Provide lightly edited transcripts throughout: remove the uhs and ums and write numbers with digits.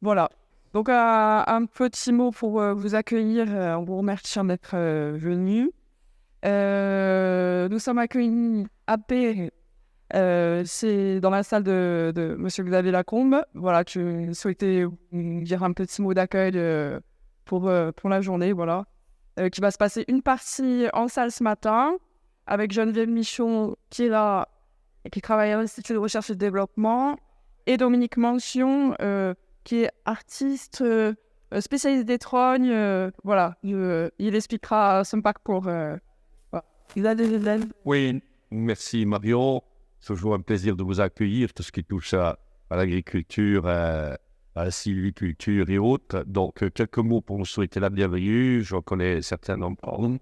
Voilà. Donc, un petit mot pour vous accueillir en vous remerciant d'être venus. Nous sommes accueillis à Paix. C'est dans la salle de Monsieur Xavier Lacombe. Voilà, je souhaitais vous dire un petit mot d'accueil pour la journée, voilà. Qui va se passer une partie en salle ce matin avec Geneviève Michon qui est là et qui travaille à l'Institut de recherche et de développement, et Dominique Mention qui est artiste spécialiste des trognes. Voilà, il expliquera son parcours. Voilà. Il a des élèves. Oui, merci Marion. C'est toujours un plaisir de vous accueillir, tout ce qui touche à l'agriculture, à la sylviculture et autres. Donc, quelques mots pour vous souhaiter la bienvenue. Je connais certains d'entre vous.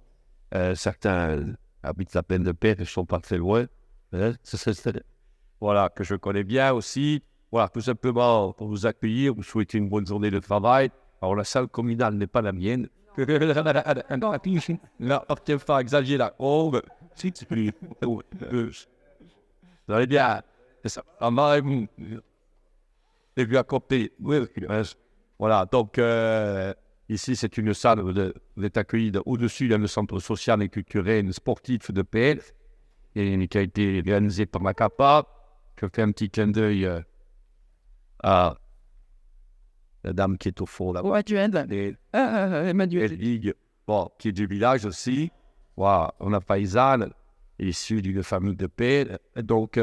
Certains habitent la plaine de Paix, ils ne sont pas très loin. Voilà, que je connais bien aussi. Voilà, tout simplement pour vous accueillir, vous souhaiter une bonne journée de travail. Alors, la salle communale n'est pas la mienne. Là, pas Xavier Lacombe. Vous allez bien, c'est ça. Et puis à côté, oui. Voilà, donc ici c'est une salle où vous êtes accueillis au-dessus dans le centre social et culturel sportif de Paix, et qui a été réalisé par la CAPA. Je fais un petit clin d'œil à la dame qui est au fond là-bas. Emmanuel. Bon, qui est du village aussi. Voilà, on a Paysanne, issu d'une famille de paix. Donc,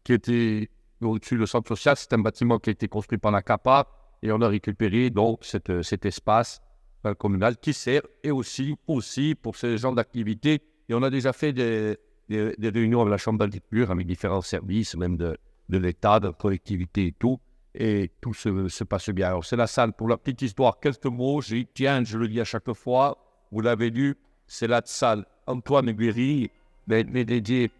qui était au-dessus du centre social. C'est un bâtiment qui a été construit par la CAPA et on a récupéré donc cet espace communal qui sert et aussi pour ce genre d'activité. Et on a déjà fait des réunions avec la Chambre d'agriculture, avec différents services, même de l'État, de la collectivité et tout. Et tout se passe bien. Alors, c'est la salle. Pour la petite histoire, quelques mots. Je le dis à chaque fois. Vous l'avez lu, c'est la salle Antoine Guéry, mais dédiée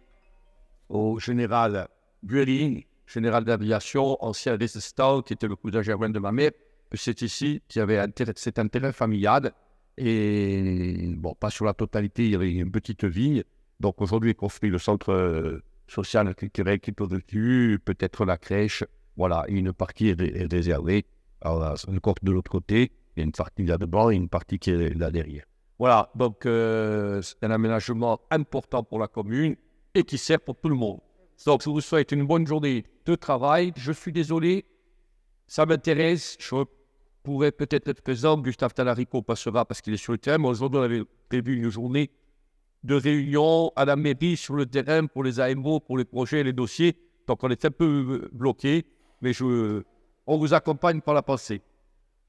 au général Guéry, général d'aviation, ancien résistant, qui était le cousin germain de ma mère. C'est ici qu'il y avait cet intérêt familial. Et bon, pas sur la totalité, il y avait une petite vigne. Donc aujourd'hui, il construit le centre social et culturel qui peut dessus, peut-être la crèche. Voilà, une partie est réservée. Alors, de l'autre côté, il y a une partie là-dedans et une partie qui est là derrière. Voilà, donc c'est un aménagement important pour la commune et qui sert pour tout le monde. Donc, je vous souhaite une bonne journée de travail. Je suis désolé, ça m'intéresse. Je pourrais peut-être être présent. Gustave Talarico passera parce qu'il est sur le terrain. Mais aujourd'hui, on avait prévu une journée de réunion à la mairie sur le terrain pour les AMO, pour les projets et les dossiers. Donc, on est un peu bloqué, mais on vous accompagne par la pensée.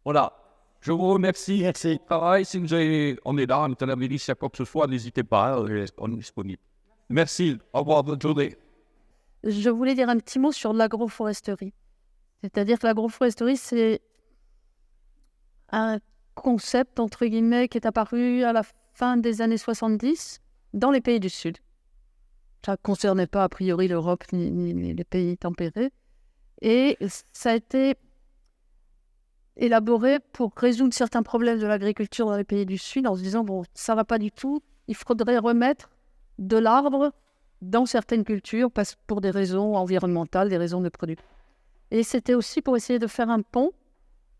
Voilà. Je vous remercie. Merci. Pareil, si vous avez, on est là, on est à la mairie, s'il y a quoi que ce soit, n'hésitez pas, on est disponible. Merci. Au revoir, bonne journée. Je voulais dire un petit mot sur l'agroforesterie. C'est-à-dire que l'agroforesterie, c'est un concept, entre guillemets, qui est apparu à la fin des années 70 dans les pays du Sud. Ça ne concernait pas a priori l'Europe ni les pays tempérés. Et ça a été élaboré pour résoudre certains problèmes de l'agriculture dans les pays du Sud en se disant, bon, ça ne va pas du tout, il faudrait remettre de l'arbre dans certaines cultures pour des raisons environnementales, des raisons de production. Et c'était aussi pour essayer de faire un pont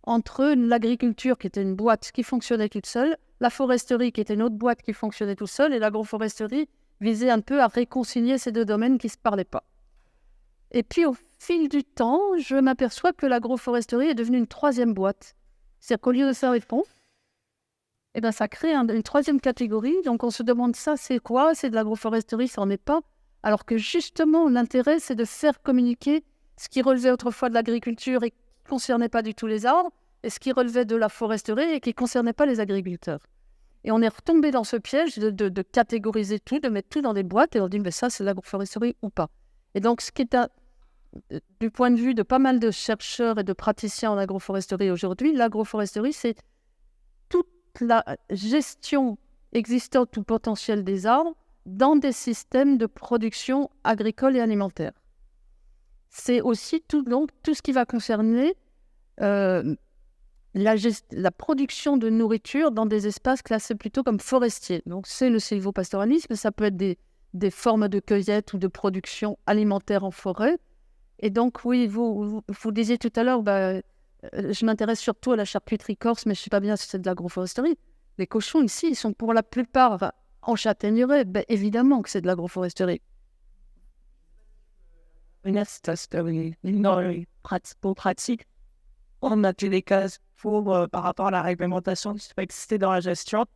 entre l'agriculture qui était une boîte qui fonctionnait toute seule, la foresterie qui était une autre boîte qui fonctionnait toute seule, et l'agroforesterie visait un peu à réconcilier ces deux domaines qui ne se parlaient pas. Et puis au fil du temps, je m'aperçois que l'agroforesterie est devenue une troisième boîte. C'est-à-dire qu'au lieu de faire les ponts, eh ben, ça crée une troisième catégorie. Donc on se demande ça, c'est quoi? C'est de l'agroforesterie, ça n'en est pas. Alors que justement, l'intérêt, c'est de faire communiquer ce qui relevait autrefois de l'agriculture et qui ne concernait pas du tout les arbres, et ce qui relevait de la foresterie et qui ne concernait pas les agriculteurs. Et on est retombé dans ce piège de catégoriser tout, de mettre tout dans des boîtes, et on dit, mais ça, c'est de l'agroforesterie ou pas. Et donc, ce qui est du point de vue de pas mal de chercheurs et de praticiens en agroforesterie aujourd'hui, l'agroforesterie, c'est toute la gestion existante ou potentielle des arbres dans des systèmes de production agricole et alimentaire. C'est aussi tout ce qui va concerner la production de nourriture dans des espaces classés plutôt comme forestiers. Donc, c'est le sylvopastoralisme, ça peut être des formes de cueillette ou de production alimentaire en forêt. Et donc, oui, vous disiez tout à l'heure, je m'intéresse surtout à la charcuterie corse, mais je ne sais pas bien si c'est de l'agroforesterie. Les cochons ici, ils sont pour la plupart en châtaigneraie. Ben, évidemment que c'est de l'agroforesterie. Pour pratique, on a fait des cases par rapport à la réglementation qui peut exister dans la gestion.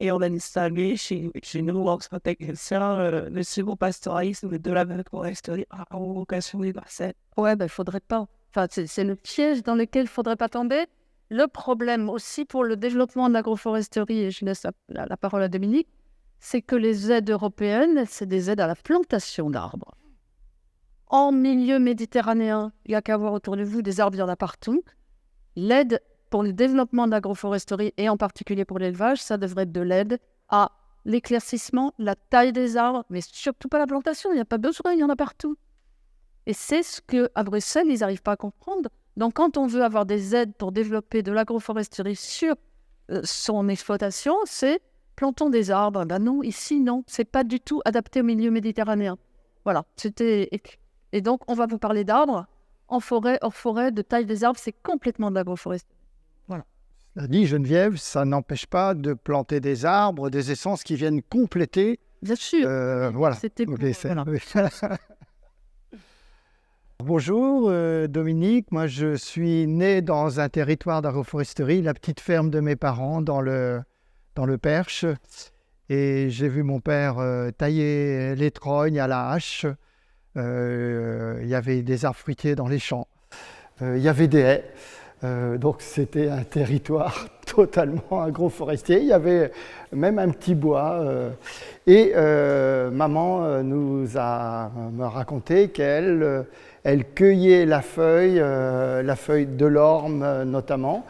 Et on a installé chez nous, en technicien, le silvopastoralisme de l'agroforesterie à vocation universelle. Ouais, ben, il ne faudrait pas. Enfin, c'est le piège dans lequel il ne faudrait pas tomber. Le problème aussi pour le développement de l'agroforesterie, et je laisse la parole à Dominique, c'est que les aides européennes, c'est des aides à la plantation d'arbres. En milieu méditerranéen, il n'y a qu'à voir autour de vous, des arbres, il y en a partout. L'aide pour le développement de l'agroforesterie, et en particulier pour l'élevage, ça devrait être de l'aide à l'éclaircissement, la taille des arbres, mais surtout pas la plantation, il n'y a pas besoin, il y en a partout. Et c'est ce qu'à Bruxelles, ils n'arrivent pas à comprendre. Donc, quand on veut avoir des aides pour développer de l'agroforesterie sur son exploitation, c'est plantons des arbres. Ben non, ici, non. C'est pas du tout adapté au milieu méditerranéen. Voilà. Et donc, on va vous parler d'arbres. En forêt, hors forêt, de taille des arbres, c'est complètement de l'agroforesterie. Voilà. Cela dit, Geneviève, ça n'empêche pas de planter des arbres, des essences qui viennent compléter. Bien sûr. Voilà. C'était pour, voilà. Bonjour Dominique, moi je suis né dans un territoire d'agroforesterie, la petite ferme de mes parents dans le Perche, et j'ai vu mon père tailler les trognes à la hache. Il y avait des arbres fruitiers dans les champs, il y avait des haies, donc c'était un territoire totalement agroforestier. Il y avait même un petit bois, et maman m'a raconté qu'elle elle cueillait la feuille de l'orme notamment,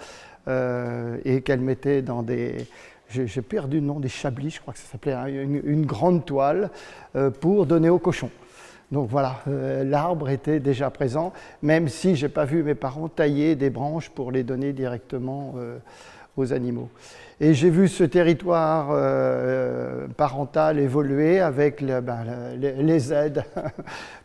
et qu'elle mettait dans des, j'ai perdu le nom, des chablis, je crois que ça s'appelait, hein, une grande toile pour donner aux cochons. Donc voilà, l'arbre était déjà présent, même si je n'ai pas vu mes parents tailler des branches pour les donner directement aux animaux. Et j'ai vu ce territoire parental évoluer avec les aides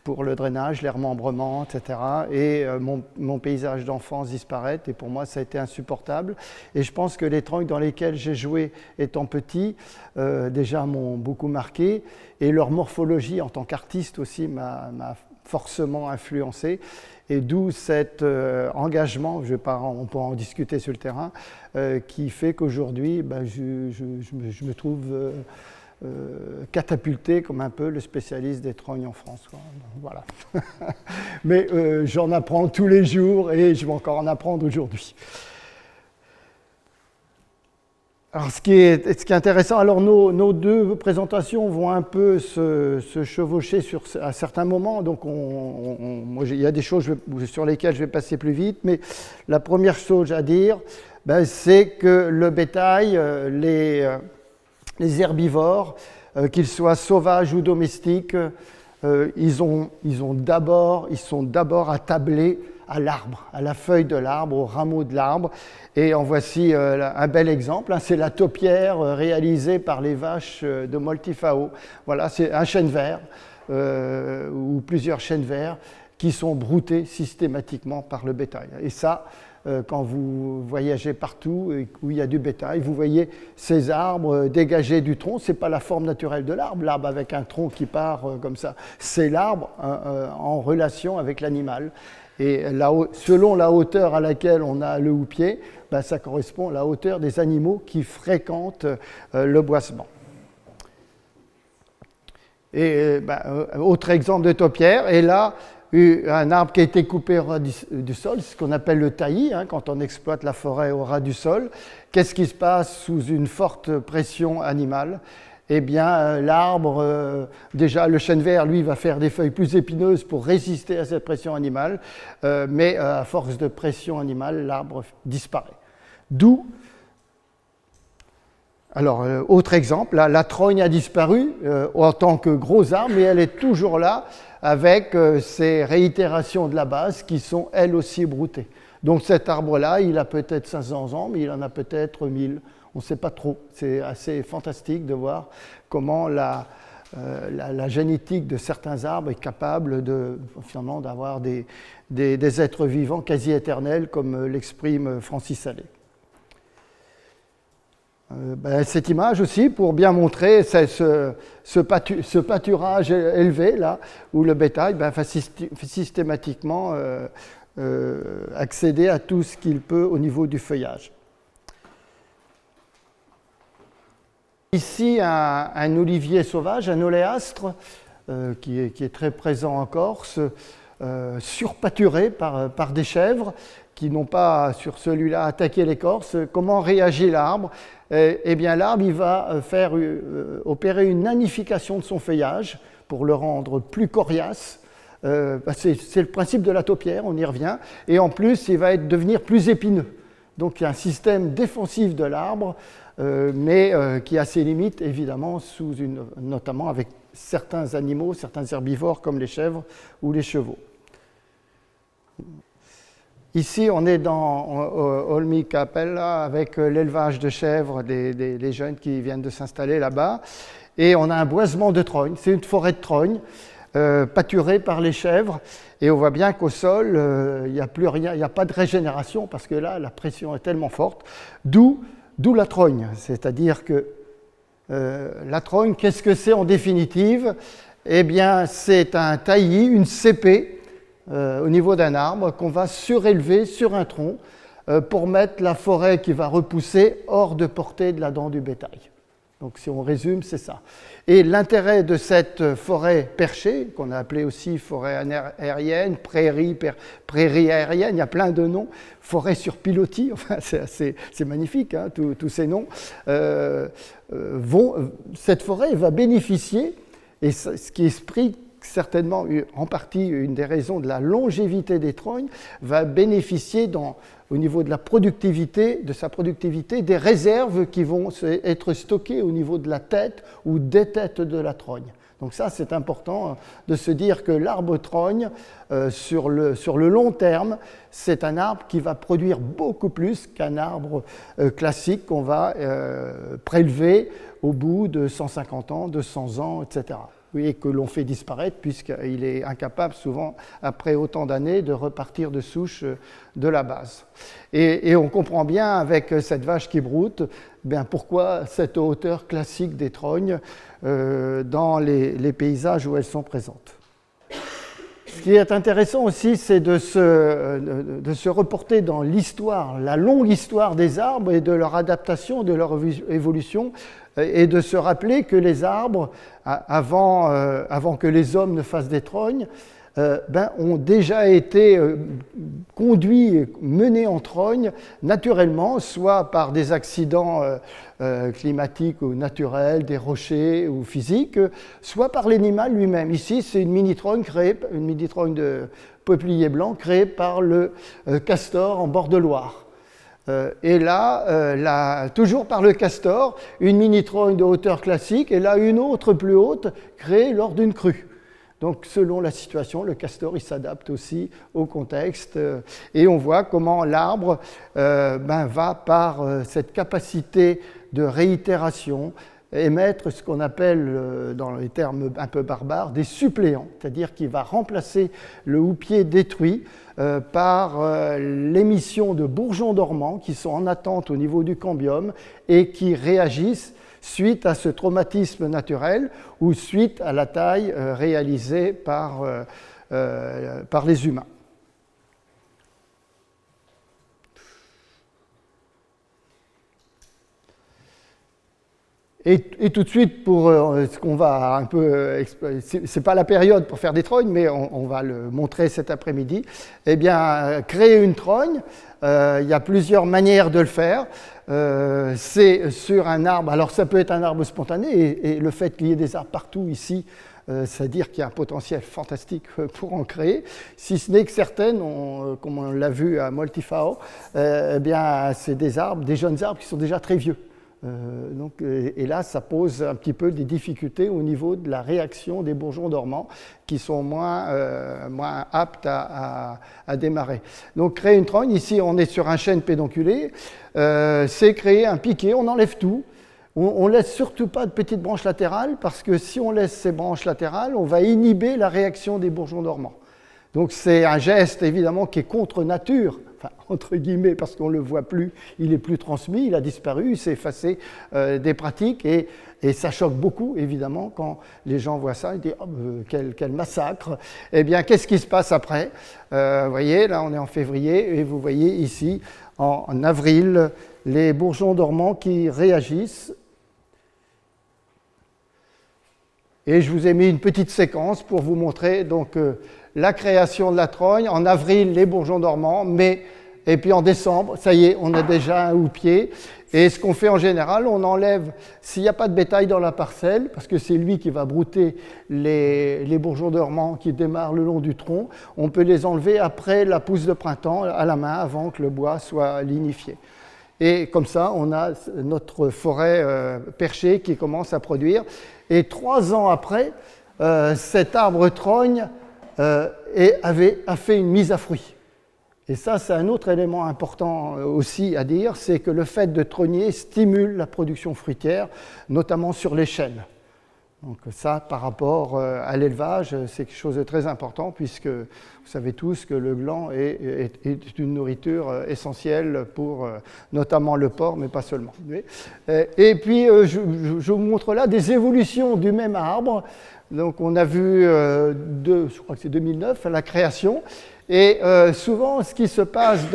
pour le drainage, les remembrements, etc. Et mon paysage d'enfance disparaître. Et pour moi, ça a été insupportable. Et je pense que les trognes dans lesquels j'ai joué étant petit, déjà m'ont beaucoup marqué. Et leur morphologie en tant qu'artiste aussi m'a forcément influencé. Et d'où cet engagement, on pourra en discuter sur le terrain, qui fait qu'aujourd'hui, je me trouve catapulté comme un peu le spécialiste des trognes en France. Quoi. Donc, voilà. Mais j'en apprends tous les jours et je vais encore en apprendre aujourd'hui. Alors, ce qui est intéressant, alors nos deux présentations vont un peu se chevaucher à certains moments. Donc, moi, il y a des choses sur lesquelles je vais passer plus vite. Mais la première chose à dire, c'est que le bétail, les herbivores, qu'ils soient sauvages ou domestiques, ils sont d'abord attablés à l'arbre, à la feuille de l'arbre, au rameau de l'arbre. Et en voici un bel exemple, hein, c'est la taupière réalisée par les vaches de Moltifao. Voilà, c'est un chêne vert ou plusieurs chênes verts qui sont broutés systématiquement par le bétail. Et ça, quand vous voyagez partout où il y a du bétail, vous voyez ces arbres dégagés du tronc. Ce n'est pas la forme naturelle de l'arbre, l'arbre avec un tronc qui part comme ça. C'est l'arbre en relation avec l'animal. Et selon la hauteur à laquelle on a le houppier, ça correspond à la hauteur des animaux qui fréquentent le boisement. Et autre exemple de taupière, et là, un arbre qui a été coupé au ras du sol, c'est ce qu'on appelle le taillis, hein, quand on exploite la forêt au ras du sol. Qu'est-ce qui se passe sous une forte pression animale ? Eh bien, l'arbre, déjà le chêne vert, lui, va faire des feuilles plus épineuses pour résister à cette pression animale, mais à force de pression animale, l'arbre disparaît. D'où, alors, autre exemple, la trogne a disparu en tant que gros arbre, mais elle est toujours là avec ces réitérations de la base qui sont elles aussi broutées. Donc cet arbre-là, il a peut-être 500 ans, mais il en a peut-être 1000. On ne sait pas trop. C'est assez fantastique de voir comment la génétique de certains arbres est capable finalement d'avoir des êtres vivants quasi éternels, comme l'exprime Francis Allais. Cette image aussi pour bien montrer ce pâturage élevé là où le bétail va systématiquement accéder à tout ce qu'il peut au niveau du feuillage. Ici un olivier sauvage, un oléastre qui est très présent en Corse, surpâturé par des chèvres qui n'ont pas sur celui-là attaqué l'écorce. Comment réagit l'arbre? Eh bien l'arbre il va opérer une nanification de son feuillage pour le rendre plus coriace. C'est le principe de la taupière, on y revient. Et en plus, il va devenir plus épineux. Donc il y a un système défensif de l'arbre, mais qui a ses limites, évidemment, notamment avec certains animaux, certains herbivores comme les chèvres ou les chevaux. Ici, on est dans Olmi Capella avec l'élevage de chèvres, des jeunes qui viennent de s'installer là-bas. Et on a un boisement de trogne, c'est une forêt de trogne, pâturée par les chèvres. Et on voit bien qu'au sol, il n'y a plus rien, il n'y a pas de régénération parce que là, la pression est tellement forte. D'où la trogne. C'est-à-dire que la trogne, qu'est-ce que c'est en définitive? Eh bien, c'est un taillis, une cépée, au niveau d'un arbre qu'on va surélever sur un tronc pour mettre la forêt qui va repousser hors de portée de la dent du bétail. Donc si on résume, c'est ça. Et l'intérêt de cette forêt perchée, qu'on a appelée aussi forêt aérienne, prairie aérienne, il y a plein de noms, forêt sur pilotis, enfin, c'est magnifique, hein, tous ces noms, cette forêt va bénéficier, et ce qui explique certainement en partie une des raisons de la longévité des trognes, va bénéficier au niveau de sa productivité, des réserves qui vont être stockées au niveau de la tête ou des têtes de la trogne. Donc ça, c'est important de se dire que l'arbre trogne, sur le long terme, c'est un arbre qui va produire beaucoup plus qu'un arbre classique qu'on va prélever au bout de 150 ans, 200 ans, etc. Et que l'on fait disparaître puisqu'il est incapable souvent, après autant d'années, de repartir de souche de la base. Et on comprend bien avec cette vache qui broute pourquoi cette hauteur classique des trognes dans les paysages où elles sont présentes. Ce qui est intéressant aussi, c'est de se reporter dans l'histoire, la longue histoire des arbres et de leur adaptation, de leur évolution, et de se rappeler que les arbres, avant que les hommes ne fassent des trognes, ont déjà été conduits, menés en trogne naturellement, soit par des accidents climatiques ou naturels, des rochers ou physiques, soit par l'animal lui-même. Ici, c'est une mini-trogne de peuplier blanc créée par le castor en bord de Loire. Et là, toujours par le castor, une mini-trogne de hauteur classique, et là une autre plus haute créée lors d'une crue. Donc selon la situation, le castor il s'adapte aussi au contexte, et on voit comment l'arbre va par cette capacité de réitération émettre ce qu'on appelle, dans les termes un peu barbares, des suppléants, c'est-à-dire qu'il va remplacer le houppier détruit par l'émission de bourgeons dormants qui sont en attente au niveau du cambium et qui réagissent suite à ce traumatisme naturel ou suite à la taille réalisée par les humains. Et tout de suite, pour ce qu'on va un peu, c'est pas la période pour faire des trognes, mais on va le montrer cet après-midi. Eh bien, créer une trogne, il y a plusieurs manières de le faire. C'est sur un arbre. Alors, ça peut être un arbre spontané, et le fait qu'il y ait des arbres partout ici, c'est-à-dire qu'il y a un potentiel fantastique pour en créer, si ce n'est que certaines, comme on l'a vu à Moltifao, eh bien, c'est des jeunes arbres qui sont déjà très vieux. Et là, ça pose un petit peu des difficultés au niveau de la réaction des bourgeons dormants qui sont moins aptes à démarrer. Donc, créer une trogne, ici on est sur un chêne pédonculé, c'est créer un piquet, on enlève tout, On ne laisse surtout pas de petites branches latérales parce que si on laisse ces branches latérales, on va inhiber la réaction des bourgeons dormants. Donc c'est un geste évidemment qui est contre nature, enfin, entre guillemets parce qu'on ne le voit plus, il n'est plus transmis, il a disparu, il s'est effacé des pratiques et ça choque beaucoup évidemment quand les gens voient ça, ils disent oh, quel massacre. Eh bien qu'est-ce qui se passe après? Vous voyez, là on est en février et vous voyez ici en avril les bourgeons dormants qui réagissent. Et je vous ai mis une petite séquence pour vous montrer donc, la création de la trogne. En avril, les bourgeons dormants, et puis en décembre, ça y est, on a déjà un houppier. Et ce qu'on fait en général, on enlève, s'il n'y a pas de bétail dans la parcelle, parce que c'est lui qui va brouter les bourgeons dormants qui démarrent le long du tronc, on peut les enlever après la pousse de printemps, à la main, avant que le bois soit lignifié. Et comme ça, on a notre forêt perchée qui commence à produire. Et 3 ans après, cet arbre trogne a fait une mise à fruit. Et ça, c'est un autre élément important aussi à dire, c'est que le fait de trogner stimule la production fruitière, notamment sur les chênes. Donc ça, par rapport à l'élevage, c'est quelque chose de très important, puisque vous savez tous que le gland est une nourriture essentielle pour notamment le porc, mais pas seulement. Et puis, je vous montre là des évolutions du même arbre. Donc on a vu, je crois que c'est 2009, la création. Et souvent, ce qui se passe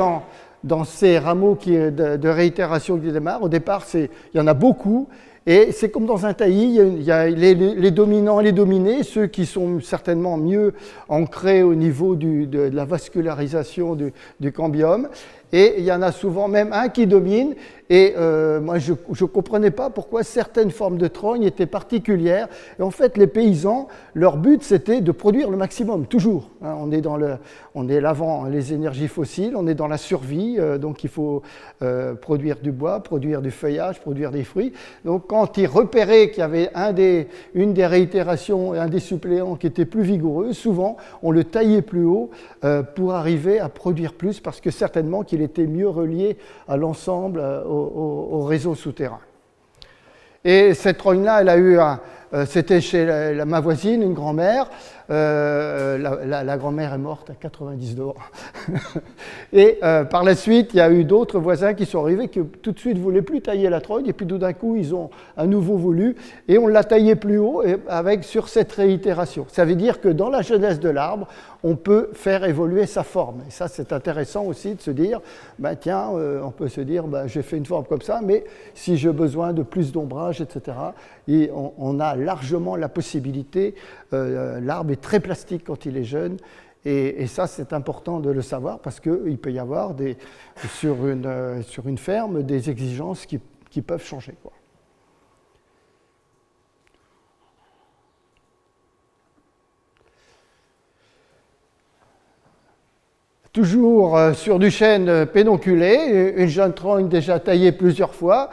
dans ces rameaux de réitération qui démarrent, au départ, il y en a beaucoup. Et c'est comme dans un taillis, il y a les dominants et les dominés, ceux qui sont certainement mieux ancrés au niveau de la vascularisation du cambium. Et il y en a souvent même un qui domine. Et moi, je ne comprenais pas pourquoi certaines formes de trogne étaient particulières. Et en fait, les paysans, leur but, c'était de produire le maximum, toujours. Hein, on est l'avant les énergies fossiles, on est dans la survie, donc il faut produire du bois, produire du feuillage, produire des fruits. Donc quand ils repéraient qu'il y avait une des réitérations, un des suppléants qui était plus vigoureux, souvent on le taillait plus haut pour arriver à produire plus, parce que certainement qu'il était mieux relié à l'ensemble, au réseau souterrain. Et cette trogne-là, elle a eu c'était chez ma voisine, une grand-mère. La grand-mère est morte à 92 ans. Et par la suite, il y a eu d'autres voisins qui sont arrivés qui tout de suite ne voulaient plus tailler la trogne. Et puis tout d'un coup, ils ont à nouveau voulu. Et on l'a taillé plus haut sur cette réitération. Ça veut dire que dans la jeunesse de l'arbre, on peut faire évoluer sa forme. Et ça, c'est intéressant aussi de se dire, tiens, on peut se dire, j'ai fait une forme comme ça, mais si j'ai besoin de plus d'ombrage, etc., et on a largement la possibilité, l'arbre est très plastique quand il est jeune, et ça, c'est important de le savoir, parce qu'il peut y avoir sur une ferme des exigences qui peuvent changer, quoi. Toujours sur du chêne pédonculé, une jeune trogne déjà taillée plusieurs fois.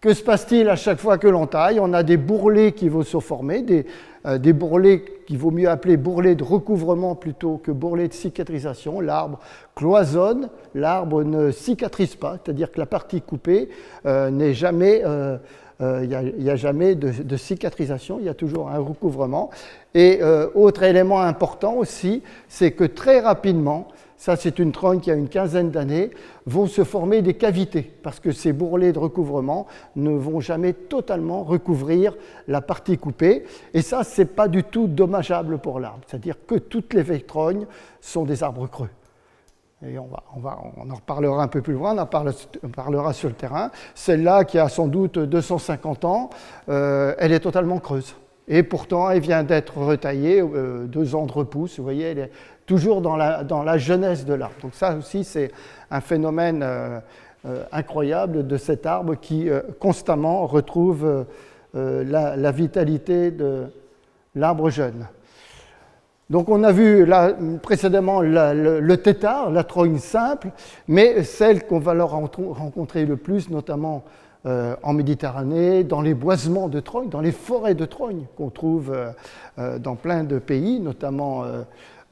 Que se passe-t-il à chaque fois que l'on taille? On a des bourrelets qui vont se former, des bourrelets qu'il vaut mieux appeler bourrelets de recouvrement plutôt que bourrelets de cicatrisation. L'arbre cloisonne, l'arbre ne cicatrise pas, c'est-à-dire que la partie coupée n'est jamais... il n'y a jamais de cicatrisation, il y a toujours un recouvrement. Et autre élément important aussi, c'est que très rapidement, ça c'est une trogne qui a une quinzaine d'années, vont se former des cavités, parce que ces bourrelets de recouvrement ne vont jamais totalement recouvrir la partie coupée. Et ça, ce n'est pas du tout dommageable pour l'arbre, c'est-à-dire que toutes les vieilles trognes sont des arbres creux. Et on en reparlera un peu plus loin, on parlera sur le terrain. Celle-là, qui a sans doute 250 ans, elle est totalement creuse. Et pourtant, elle vient d'être retaillée, 2 ans de repousse, vous voyez, elle est toujours dans la jeunesse de l'arbre. Donc ça aussi, c'est un phénomène incroyable de cet arbre qui constamment retrouve la vitalité de l'arbre jeune. Donc on a vu là, précédemment le tétard, la trogne simple, mais celle qu'on va leur rencontrer le plus, notamment en Méditerranée, dans les boisements de trogne, dans les forêts de trogne qu'on trouve dans plein de pays, notamment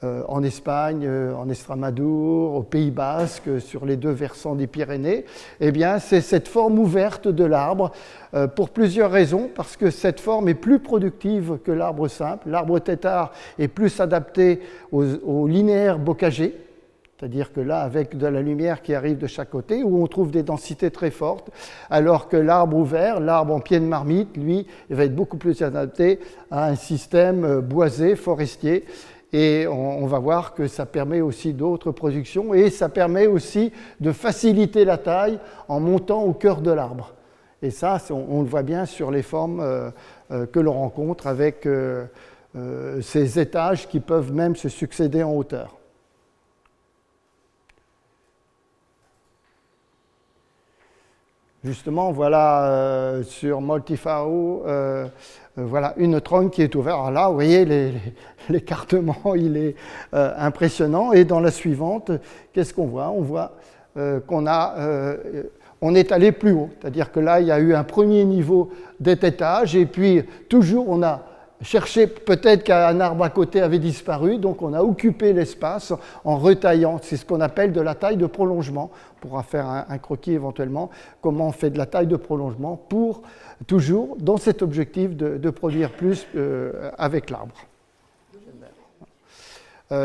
en Espagne, en Estrémadure, au Pays Basque, sur les 2 versants des Pyrénées, eh bien, c'est cette forme ouverte de l'arbre pour plusieurs raisons, parce que cette forme est plus productive que l'arbre simple. L'arbre têtard est plus adapté aux linéaires bocagés, c'est-à-dire que là, avec de la lumière qui arrive de chaque côté, où on trouve des densités très fortes, alors que l'arbre ouvert, l'arbre en pied de marmite, lui, il va être beaucoup plus adapté à un système boisé, forestier. Et on va voir que ça permet aussi d'autres productions et ça permet aussi de faciliter la taille en montant au cœur de l'arbre. Et ça, on le voit bien sur les formes que l'on rencontre avec ces étages qui peuvent même se succéder en hauteur. Justement, voilà sur Multifaro, voilà une tronque qui est ouverte. Alors là, vous voyez, l'écartement, il est impressionnant. Et dans la suivante, qu'est-ce qu'on voit? On voit on est allé plus haut. C'est-à-dire que là, il y a eu un premier niveau d'étage. Et puis, toujours, on a cherché peut-être qu'un arbre à côté avait disparu. Donc, on a occupé l'espace en retaillant. C'est ce qu'on appelle de la taille de prolongement. On pourra faire un croquis éventuellement. Comment on fait de la taille de prolongement pour toujours dans cet objectif de produire plus avec l'arbre.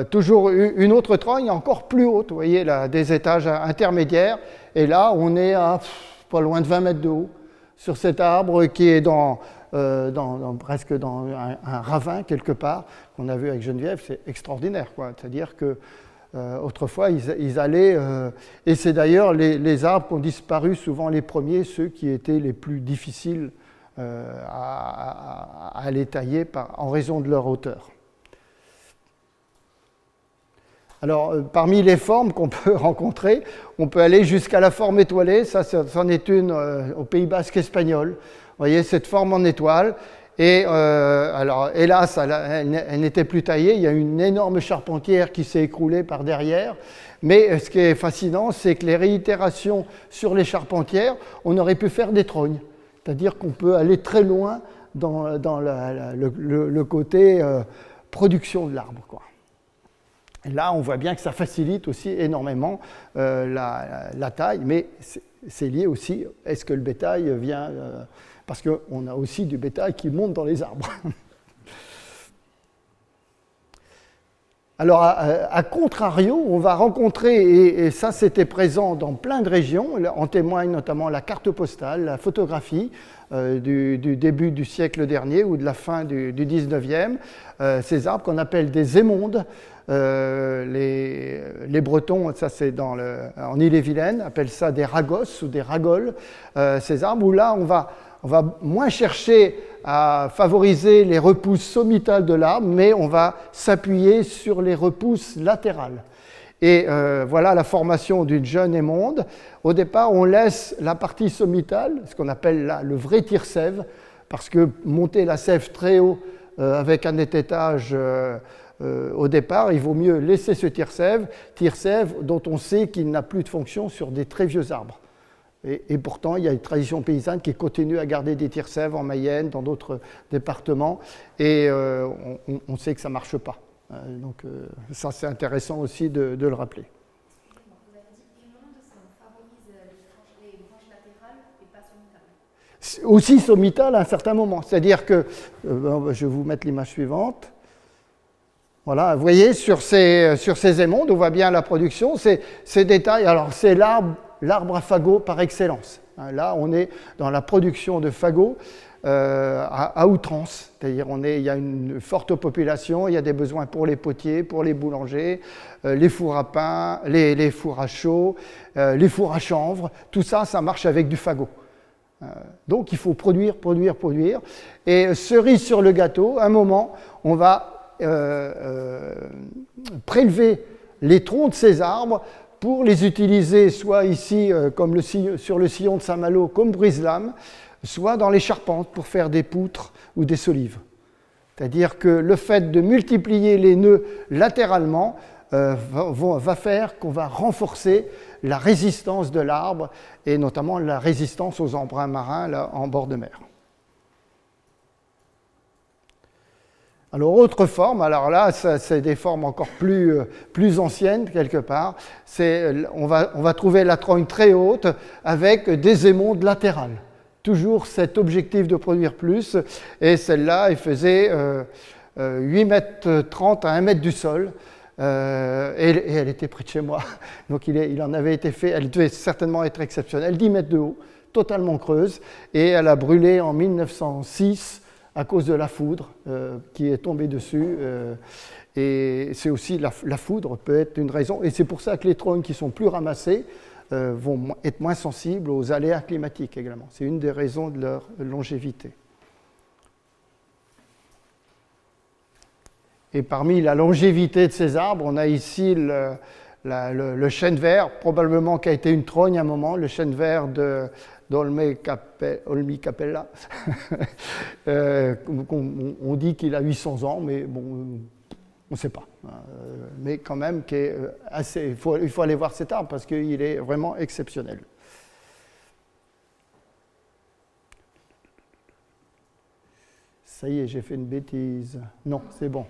Toujours une autre trogne encore plus haute, vous voyez, là, des étages intermédiaires. Et là, on est à pas loin de 20 mètres de haut sur cet arbre qui est presque dans un ravin quelque part qu'on a vu avec Geneviève. C'est extraordinaire, quoi. C'est-à-dire que autrefois, ils allaient, et c'est d'ailleurs les arbres qui ont disparu, souvent les premiers, ceux qui étaient les plus difficiles à les tailler en raison de leur hauteur. Alors, parmi les formes qu'on peut rencontrer, on peut aller jusqu'à la forme étoilée. Ça, c'en est une au Pays Basque espagnol. Vous voyez, cette forme en étoile. Et alors, hélas, elle n'était plus taillée. Il y a une énorme charpentière qui s'est écroulée par derrière. Mais ce qui est fascinant, c'est que les réitérations sur les charpentières, on aurait pu faire des trognes. C'est-à-dire qu'on peut aller très loin dans le côté production de l'arbre, quoi. Et là, on voit bien que ça facilite aussi énormément la taille, mais c'est lié aussi, est-ce que le bétail vient... parce qu'on a aussi du bétail qui monte dans les arbres. Alors, à contrario, on va rencontrer, et ça c'était présent dans plein de régions, en témoigne notamment la carte postale, la photographie du début du siècle dernier ou de la fin du 19e, ces arbres qu'on appelle des émondes. Les Bretons, ça c'est en Ille-et-Vilaine, appellent ça des ragos ou des ragoles, ces arbres où là on va moins chercher à favoriser les repousses sommitales de l'arbre, mais on va s'appuyer sur les repousses latérales. Et voilà la formation d'une jeune émonde. Au départ, on laisse la partie sommitale, ce qu'on appelle là le vrai tire-sève, parce que monter la sève très haut avec un étage au départ, il vaut mieux laisser ce tire-sève dont on sait qu'il n'a plus de fonction sur des très vieux arbres. Et pourtant, il y a une tradition paysanne qui continue à garder des tire-sèves en Mayenne, dans d'autres départements, et on sait que ça ne marche pas. Donc ça, c'est intéressant aussi de le rappeler. Vous avez dit émonde, ça favorise les branches latérales et pas sommitales. Aussi sommitales à un certain moment. C'est-à-dire que, je vais vous mettre l'image suivante. Voilà, vous voyez, sur ces émondes, on voit bien la production, ces détails. Alors, c'est l'arbre à fagots par excellence. Là, on est dans la production de fagots à outrance. C'est-à-dire, il y a une forte population, il y a des besoins pour les potiers, pour les boulangers, les fours à pain, les fours à chaud, les fours à chanvre. Tout ça, ça marche avec du fagot. Donc, il faut produire. Et cerise sur le gâteau, à un moment, on va prélever les troncs de ces arbres pour les utiliser soit ici comme sur le sillon de Saint-Malo comme brise-lames, soit dans les charpentes pour faire des poutres ou des solives. C'est-à-dire que le fait de multiplier les nœuds latéralement va faire qu'on va renforcer la résistance de l'arbre et notamment la résistance aux embruns marins là, en bord de mer. Alors, autre forme, alors là, c'est des formes encore plus anciennes, quelque part. On va trouver la trogne très haute avec des émondes latérales. Toujours cet objectif de produire plus. Et celle-là, elle faisait 8,30 m à 1 mètre du sol. Et elle était près de chez moi. Donc, il en avait été fait. Elle devait certainement être exceptionnelle. 10 mètres de haut, totalement creuse. Et elle a brûlé en 1906 à cause de la foudre qui est tombée dessus. Et c'est aussi la foudre peut être une raison. Et c'est pour ça que les trognes qui sont plus ramassées vont être moins sensibles aux aléas climatiques également. C'est une des raisons de leur longévité. Et parmi la longévité de ces arbres, on a ici le chêne vert, probablement qui a été une trogne à un moment, le chêne vert d'Olmi Capella. On dit qu'il a 800 ans, mais bon, on ne sait pas. Mais quand même, il faut aller voir cet arbre parce qu'il est vraiment exceptionnel. Ça y est, j'ai fait une bêtise. Non, c'est bon.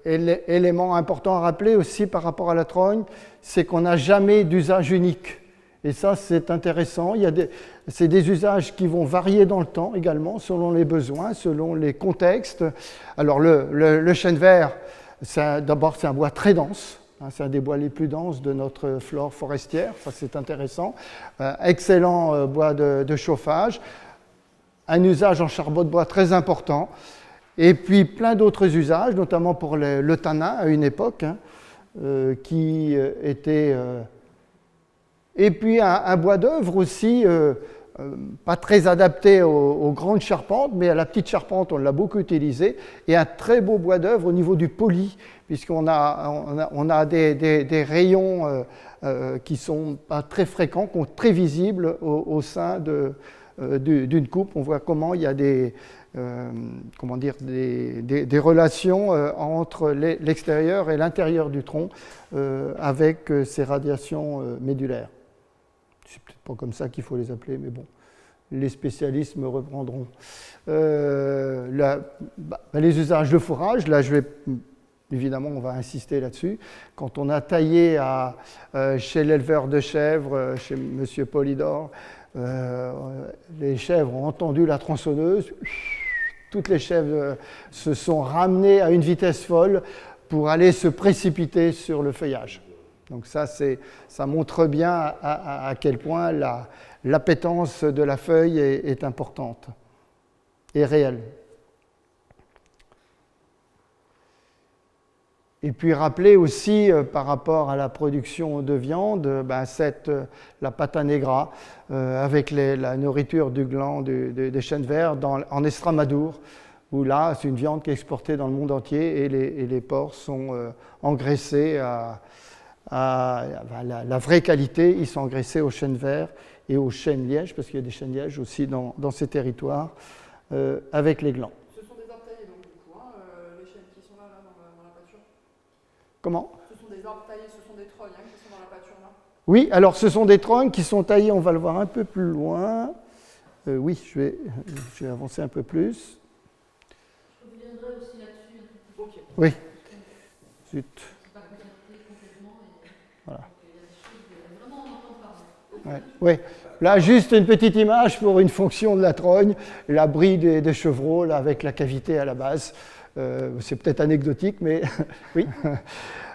Élément important à rappeler aussi par rapport à la trogne, c'est qu'on n'a jamais d'usage unique. Et ça, c'est intéressant. C'est des usages qui vont varier dans le temps également, selon les besoins, selon les contextes. Alors, le chêne vert, d'abord, c'est un bois très dense. C'est un des bois les plus denses de notre flore forestière. Ça, c'est intéressant. Excellent bois de chauffage. Un usage en charbon de bois très important. Et puis, plein d'autres usages, notamment pour le tanin à une époque, qui était... Et puis un bois d'œuvre aussi, pas très adapté aux grandes charpentes, mais à la petite charpente, on l'a beaucoup utilisé. Et un très beau bois d'œuvre au niveau du poli, puisqu'on a des rayons qui ne sont pas très fréquents, qui sont très visibles au sein d'une coupe. On voit comment il y a des relations entre l'extérieur et l'intérieur du tronc avec ces radiations médulaires. C'est peut-être pas comme ça qu'il faut les appeler, mais bon, les spécialistes me reprendront. Les usages de fourrage, là évidemment on va insister là-dessus. Quand on a taillé chez l'éleveur de chèvres, chez M. Polydore, les chèvres ont entendu la tronçonneuse, toutes les chèvres se sont ramenées à une vitesse folle pour aller se précipiter sur le feuillage. Donc ça montre bien à quel point l'appétence de la feuille est importante et réelle. Et puis rappeler aussi par rapport à la production de viande, la pata negra avec la nourriture du gland des chênes verts en Estramadour, où là c'est une viande qui est exportée dans le monde entier et les porcs sont engraissés la vraie qualité, ils sont engraissés au chêne vert et au chêne liège, parce qu'il y a des chênes lièges aussi dans ces territoires, avec les glands. Ce sont des arbres taillés donc du coup, les chênes qui sont là dans la pâture. Comment ? Ce sont des arbres taillés, ce sont des trognes qui sont dans la pâture là. Oui, alors ce sont des trognes qui sont taillés, on va le voir un peu plus loin. Oui, je vais avancer un peu plus. Je reviendrai aussi là-dessus. Ok. Oui. Zut. Voilà. Oui. Là, juste une petite image pour une fonction de la trogne, l'abri des chevreaux là, avec la cavité à la base. C'est peut-être anecdotique, mais oui.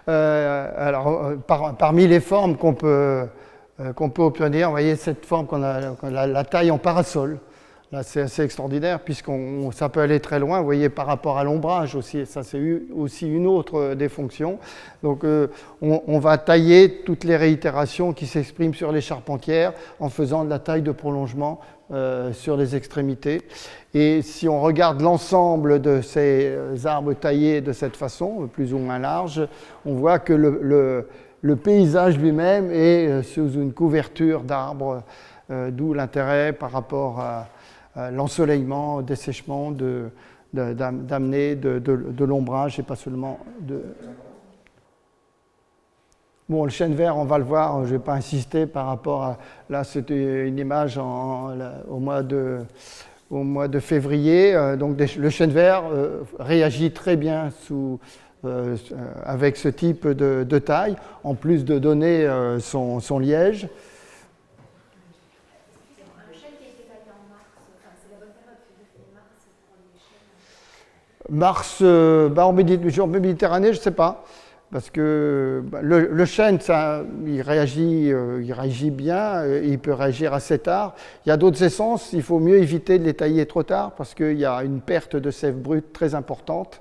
Alors, parmi les formes qu'on peut obtenir, vous voyez cette forme qu'on a la taille en parasol. Là, c'est assez extraordinaire puisque ça peut aller très loin. Vous voyez, par rapport à l'ombrage aussi, ça c'est aussi une autre des fonctions. Donc, on va tailler toutes les réitérations qui s'expriment sur les charpentières en faisant de la taille de prolongement sur les extrémités. Et si on regarde l'ensemble de ces arbres taillés de cette façon, plus ou moins large, on voit que le paysage lui-même est sous une couverture d'arbres, d'où l'intérêt par rapport à l'ensoleillement, au dessèchement, d'amener de l'ombrage et pas seulement de... Bon, le chêne vert, on va le voir, je ne vais pas insister par rapport à... Là, c'était une image au mois de au mois de février. Donc le chêne vert réagit très bien avec ce type de taille, en plus de donner son liège. Un chêne qui a été taillé en mars, enfin, c'est la bonne période, février, mars pour les chênes. Mars, en Méditerranée, je ne sais pas. Parce que le chêne, il réagit bien, il peut réagir assez tard. Il y a d'autres essences, il faut mieux éviter de les tailler trop tard parce qu'il y a une perte de sève brute très importante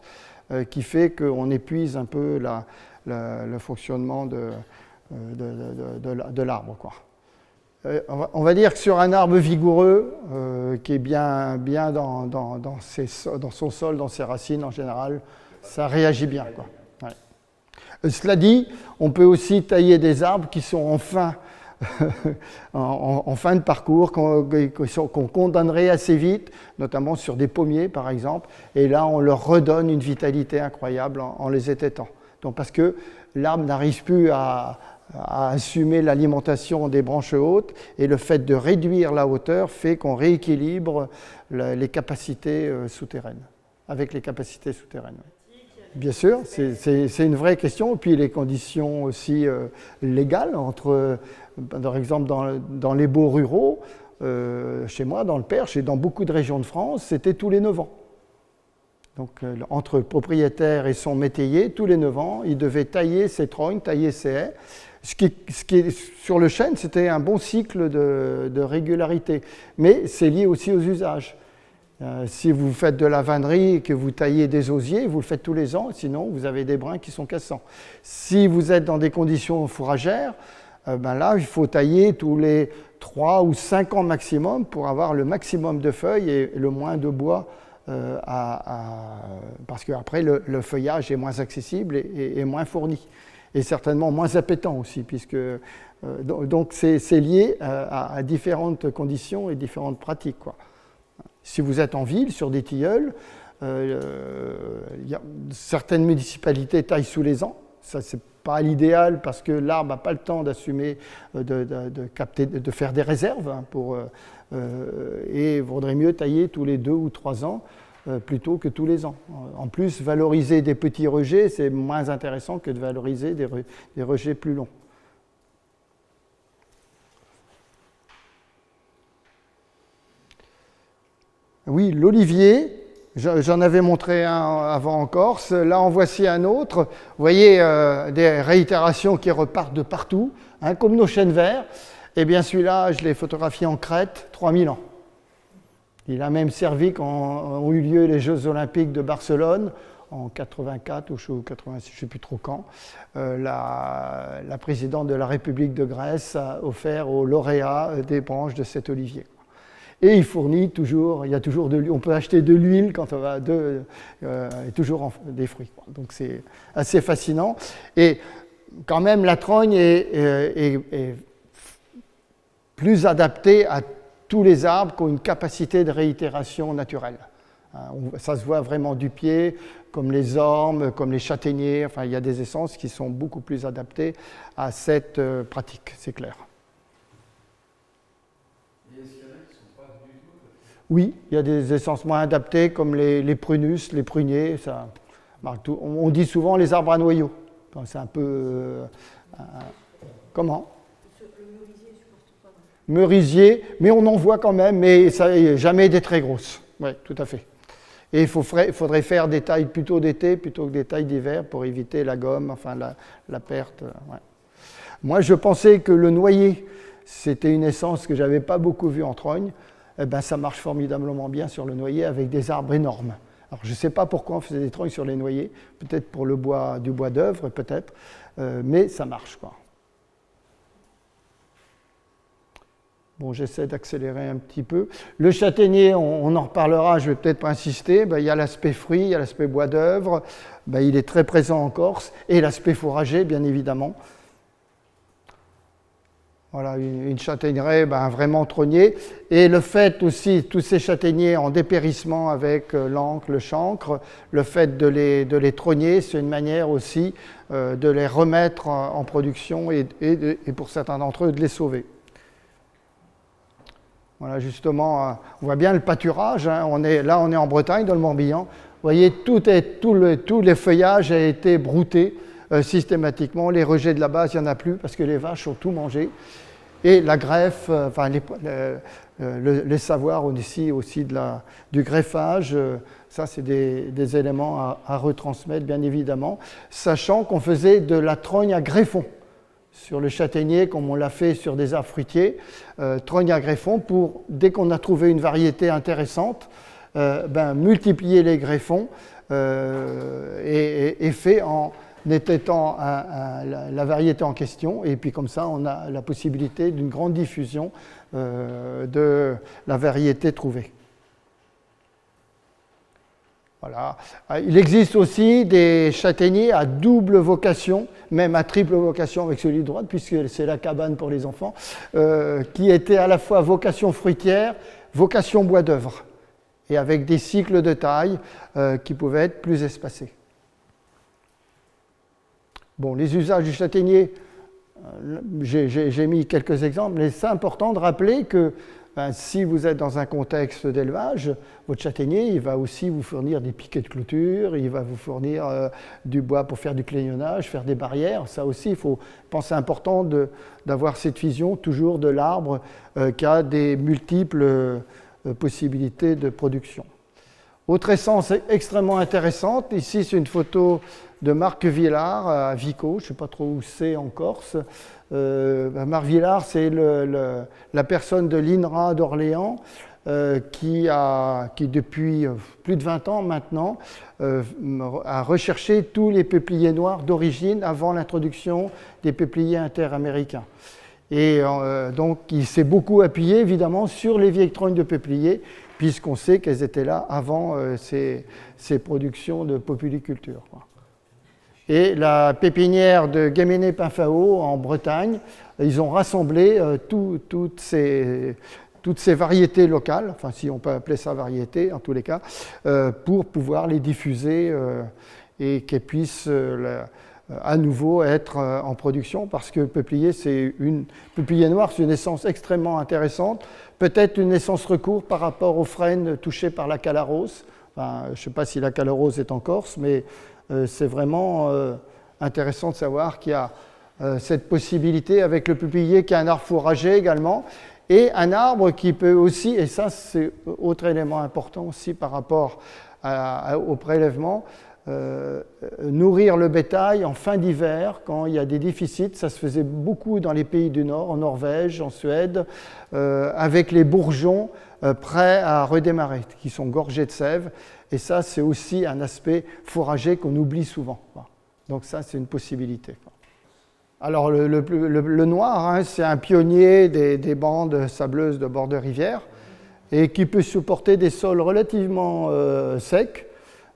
qui fait qu'on épuise un peu le fonctionnement de l'arbre, quoi. On va dire que sur un arbre vigoureux, qui est bien dans son sol, dans ses racines en général, ça réagit bien, quoi. Ouais. Cela dit, on peut aussi tailler des arbres qui sont en fin de parcours, qu'on condamnerait assez vite, notamment sur des pommiers par exemple, et là on leur redonne une vitalité incroyable en les étêtant. Donc parce que l'arbre n'arrive plus à assumer l'alimentation des branches hautes, et le fait de réduire la hauteur fait qu'on rééquilibre les capacités souterraines, avec les capacités souterraines. Bien sûr, c'est une vraie question. Et puis les conditions aussi légales, par exemple dans les baux ruraux, chez moi, dans le Perche et dans beaucoup de régions de France, c'était tous les 9 ans. Donc entre propriétaire et son métayer, tous les 9 ans, il devait tailler ses trognes, tailler ses haies. Ce qui est sur le chêne, c'était un bon cycle de régularité. Mais c'est lié aussi aux usages. Si vous faites de la vannerie et que vous taillez des osiers, vous le faites tous les ans, sinon vous avez des brins qui sont cassants. Si vous êtes dans des conditions fourragères, là, il faut tailler tous les 3 ou 5 ans maximum pour avoir le maximum de feuilles et le moins de bois, parce qu'après, le feuillage est moins accessible et moins fourni, et certainement moins appétant aussi, puisque donc c'est lié à différentes conditions et différentes pratiques, quoi. Si vous êtes en ville, sur des tilleuls, certaines municipalités taillent sous les ans. Ça, c'est pas l'idéal parce que l'arbre n'a pas le temps d'assumer, de faire des réserves, hein, et il vaudrait mieux tailler tous les 2 ou 3 ans plutôt que tous les ans. En plus, valoriser des petits rejets, c'est moins intéressant que de valoriser des rejets plus longs. Oui, l'olivier, j'en avais montré un avant en Corse, là en voici un autre. Vous voyez des réitérations qui repartent de partout, hein, comme nos chênes verts. Et bien celui-là, je l'ai photographié en Crète, 3000 ans. Il a même servi quand ont eu lieu les Jeux Olympiques de Barcelone, en 84 ou 86, je ne sais plus trop quand. La présidente de la République de Grèce a offert aux lauréats des branches de cet olivier. Et il fournit toujours, il y a toujours on peut acheter de l'huile quand on va et toujours des fruits. Donc c'est assez fascinant. Et quand même, la trogne est plus adaptée à tous les arbres qui ont une capacité de réitération naturelle. Ça se voit vraiment du pied, comme les ormes, comme les châtaigniers. Enfin, il y a des essences qui sont beaucoup plus adaptées à cette pratique, c'est clair. Oui, il y a des essences moins adaptées comme les prunus, les pruniers. Ça marque tout. On dit souvent les arbres à noyaux. C'est un peu... comment ? Merisier, mais on en voit quand même, mais ça, jamais des très grosses. Oui, tout à fait. Et il faudrait faire des tailles plutôt d'été plutôt que des tailles d'hiver pour éviter la gomme, enfin la perte. Ouais. Moi, je pensais que le noyer, c'était une essence que je n'avais pas beaucoup vue en trogne. Eh ben, ça marche formidablement bien sur le noyer avec des arbres énormes. Alors, je ne sais pas pourquoi on faisait des trognes sur les noyers, peut-être pour du bois d'œuvre, peut-être, mais ça marche, quoi. Bon, j'essaie d'accélérer un petit peu. Le châtaignier, on en reparlera, je ne vais peut-être pas insister. Ben, il y a l'aspect fruit, il y a l'aspect bois d'œuvre, ben, il est très présent en Corse, et l'aspect fourrager, bien évidemment. Voilà, une châtaigneraie vraiment trognier. Et le fait aussi, tous ces châtaigniers en dépérissement avec l'encre, le chancre, le fait de les trogner, c'est une manière aussi de les remettre en production et pour certains d'entre eux, de les sauver. Voilà, justement, on voit bien le pâturage. Hein. On est en Bretagne, dans le Morbihan. Vous voyez, tous les feuillages a été brouté systématiquement. Les rejets de la base, il n'y en a plus parce que les vaches ont tout mangé. Et la greffe, les savoirs aussi du greffage, ça c'est des éléments à retransmettre bien évidemment, sachant qu'on faisait de la trogne à greffon sur le châtaignier comme on l'a fait sur des arbres fruitiers, trogne à greffon pour, dès qu'on a trouvé une variété intéressante, multiplier les greffons et fait en étayant la variété en question, et puis comme ça on a la possibilité d'une grande diffusion de la variété trouvée. Voilà. Il existe aussi des châtaigniers à double vocation, même à triple vocation avec celui de droite, puisque c'est la cabane pour les enfants, qui était à la fois vocation fruitière, vocation bois d'œuvre, et avec des cycles de taille qui pouvaient être plus espacés. Bon, les usages du châtaignier, j'ai mis quelques exemples, mais c'est important de rappeler que si vous êtes dans un contexte d'élevage, votre châtaignier, il va aussi vous fournir des piquets de clôture, il va vous fournir du bois pour faire du claignonnage, faire des barrières. Ça aussi, il faut penser important d'avoir cette vision toujours de l'arbre qui a des multiples possibilités de production. Autre essence extrêmement intéressante, ici c'est une photo de Marc Villard à Vico, je ne sais pas trop où c'est en Corse. Marc Villard, c'est la personne de l'INRA d'Orléans qui depuis plus de 20 ans maintenant a recherché tous les peupliers noirs d'origine avant l'introduction des peupliers interaméricains. Et donc il s'est beaucoup appuyé évidemment sur les vieilles trognes de peupliers, puisqu'on sait qu'elles étaient là avant ces productions de populiculture. Et la pépinière de Guéméné-Pinfao en Bretagne, ils ont rassemblé toutes ces variétés locales, enfin si on peut appeler ça variété en tous les cas, pour pouvoir les diffuser et qu'elles puissent à nouveau être en production, parce que peuplier noir, c'est une essence extrêmement intéressante, peut-être une essence recours par rapport aux frênes touchées par la calarose. Enfin, je ne sais pas si la calarose est en Corse, mais c'est vraiment intéressant de savoir qu'il y a cette possibilité avec le peuplier qui est un arbre fourrager également, et un arbre qui peut aussi, et ça c'est autre élément important aussi par rapport au prélèvement, nourrir le bétail en fin d'hiver quand il y a des déficits. Ça se faisait beaucoup dans les pays du Nord, en Norvège, en Suède, avec les bourgeons prêts à redémarrer, qui sont gorgés de sève. Et ça, c'est aussi un aspect fourrager qu'on oublie souvent. Donc ça, c'est une possibilité. Alors le noir, hein, c'est un pionnier des bandes sableuses de bord de rivière et qui peut supporter des sols relativement secs,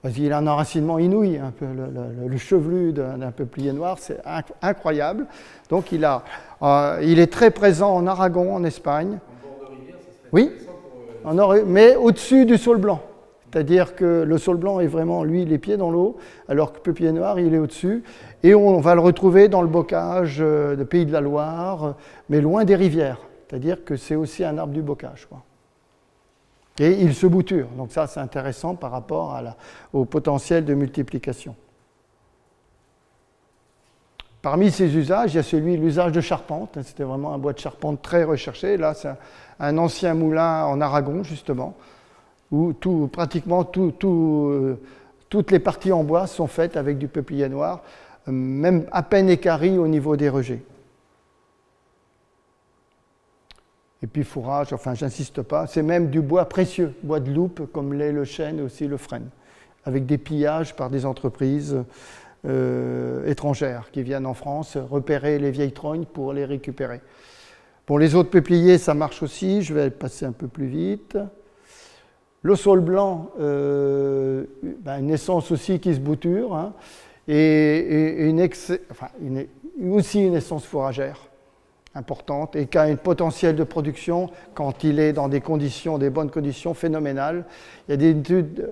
parce qu'il a un enracinement inouï. Un peu, le chevelu d'un peuplier noir, c'est incroyable. Donc il est très présent en Aragon, en Espagne. En bord de rivière, ça serait oui, mais au-dessus du saule blanc. C'est-à-dire que le saule blanc est vraiment, lui, les pieds dans l'eau, alors que le peuplier noir, il est au-dessus. Et on va le retrouver dans le bocage de Pays de la Loire, mais loin des rivières. C'est-à-dire que c'est aussi un arbre du bocage, quoi. Et il se bouture. Donc ça, c'est intéressant par rapport au potentiel de multiplication. Parmi ces usages, il y a l'usage de charpente. C'était vraiment un bois de charpente très recherché. Là, c'est un ancien moulin en Aragon, justement, où pratiquement toutes les parties en bois sont faites avec du peuplier noir, même à peine équarri au niveau des rejets. Et puis fourrage, enfin j'insiste pas, c'est même du bois précieux, bois de loupe comme l'est le chêne et aussi le frêne, avec des pillages par des entreprises étrangères qui viennent en France repérer les vieilles trognes pour les récupérer. Pour les autres peupliers, ça marche aussi, je vais passer un peu plus vite. Le saule blanc, une essence aussi qui se bouture, hein, et aussi une essence fourragère importante et qui a un potentiel de production quand il est dans des bonnes conditions phénoménales. Il y a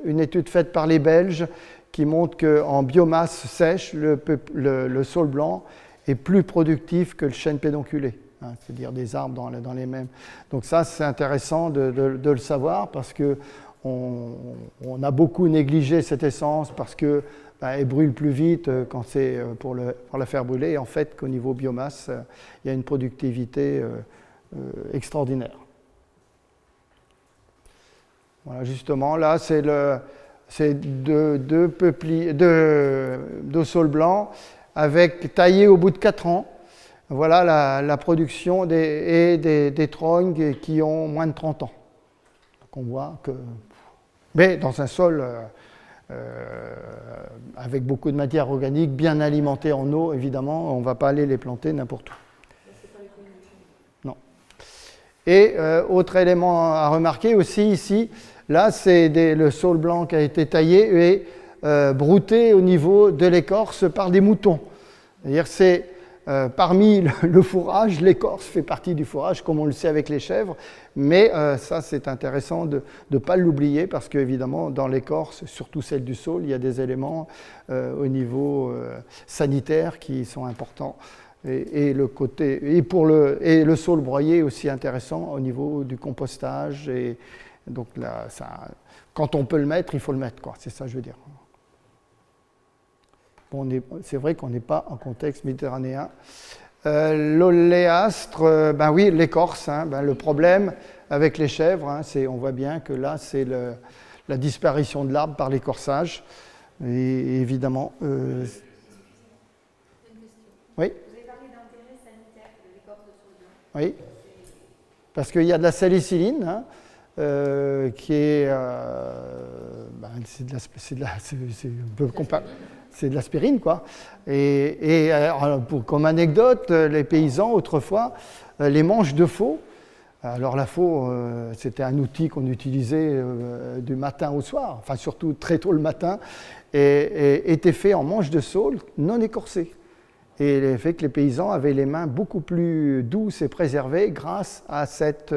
une étude faite par les Belges qui montre qu'en biomasse sèche, le saule blanc est plus productif que le chêne pédonculé, hein, c'est-à-dire des arbres dans les mêmes. Donc ça, c'est intéressant de le savoir parce que on a beaucoup négligé cette essence parce que elle brûle plus vite quand c'est pour la faire brûler. Et en fait, qu'au niveau biomasse, il y a une productivité extraordinaire. Voilà, justement, là, c'est deux saules blancs taillés au bout de 4 ans. Voilà la production des trognes qui ont moins de 30 ans. Donc on voit que... Mais dans un sol avec beaucoup de matière organique, bien alimenté en eau, évidemment, on ne va pas aller les planter n'importe où. Non. Et autre élément à remarquer aussi ici, là c'est le saule blanc qui a été taillé et brouté au niveau de l'écorce par des moutons. C'est-à-dire c'est parmi le fourrage, l'écorce fait partie du fourrage, comme on le sait avec les chèvres, mais ça c'est intéressant de ne pas l'oublier parce qu'évidemment dans l'écorce, surtout celle du saule, il y a des éléments au niveau sanitaire qui sont importants. Et le saule broyé est aussi intéressant au niveau du compostage. Et donc là, quand on peut le mettre, il faut le mettre, quoi. C'est ça que je veux dire. Bon, c'est vrai qu'on n'est pas en contexte méditerranéen. L'oléastre, ben oui, l'écorce. Hein, le problème avec les chèvres, hein, on voit bien que là, c'est la disparition de l'arbre par l'écorçage. Et évidemment... oui. Vous avez parlé d'intérêt sanitaire de l'écorce de saule blanc. Oui, parce qu'il y a de la salicyline, hein, qui est... c'est de l'aspirine, quoi. Et comme anecdote, les paysans, autrefois, les manches de faux, alors la faux, c'était un outil qu'on utilisait du matin au soir, enfin surtout très tôt le matin, et était fait en manches de saule non écorcées. Et le fait que les paysans avaient les mains beaucoup plus douces et préservées grâce à cet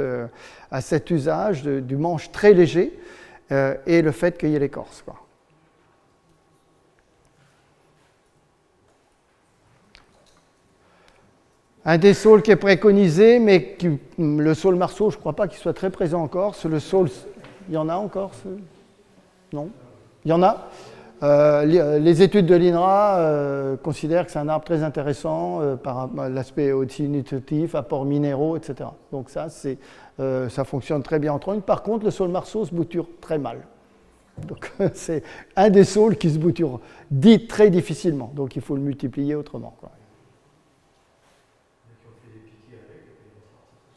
usage du manche très léger et le fait qu'il y ait l'écorce, quoi. Un des saules qui est préconisé, mais le saule marceau, je ne crois pas qu'il soit très présent en Corse. Le saule, il y en a en Corse? Non? Il y en a? Les études de l'INRA considèrent que c'est un arbre très intéressant par l'aspect aussi nutritif, apports minéraux, etc. Donc ça fonctionne très bien en trogne. Par contre, le saule marceau se bouture très mal. Donc c'est un des saules qui se bouture dit très difficilement. Donc il faut le multiplier autrement, quoi.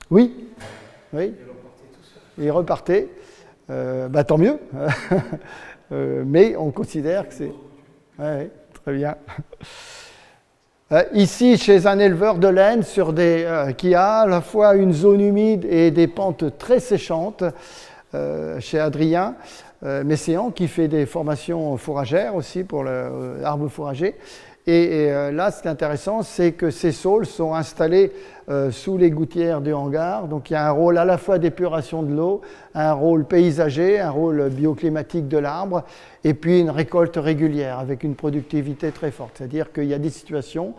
Oui, oui. Et repartaient. Tant mieux. Mais on considère que c'est... Ouais, très bien. Ici, chez un éleveur de laine qui a à la fois une zone humide et des pentes très séchantes, chez Adrien Messéan, qui fait des formations fourragères aussi pour l'arbre fourrager. Et là, ce qui est intéressant, c'est que ces saules sont installés sous les gouttières du hangar. Donc il y a un rôle à la fois d'épuration de l'eau, un rôle paysager, un rôle bioclimatique de l'arbre, et puis une récolte régulière avec une productivité très forte. C'est-à-dire qu'il y a des situations,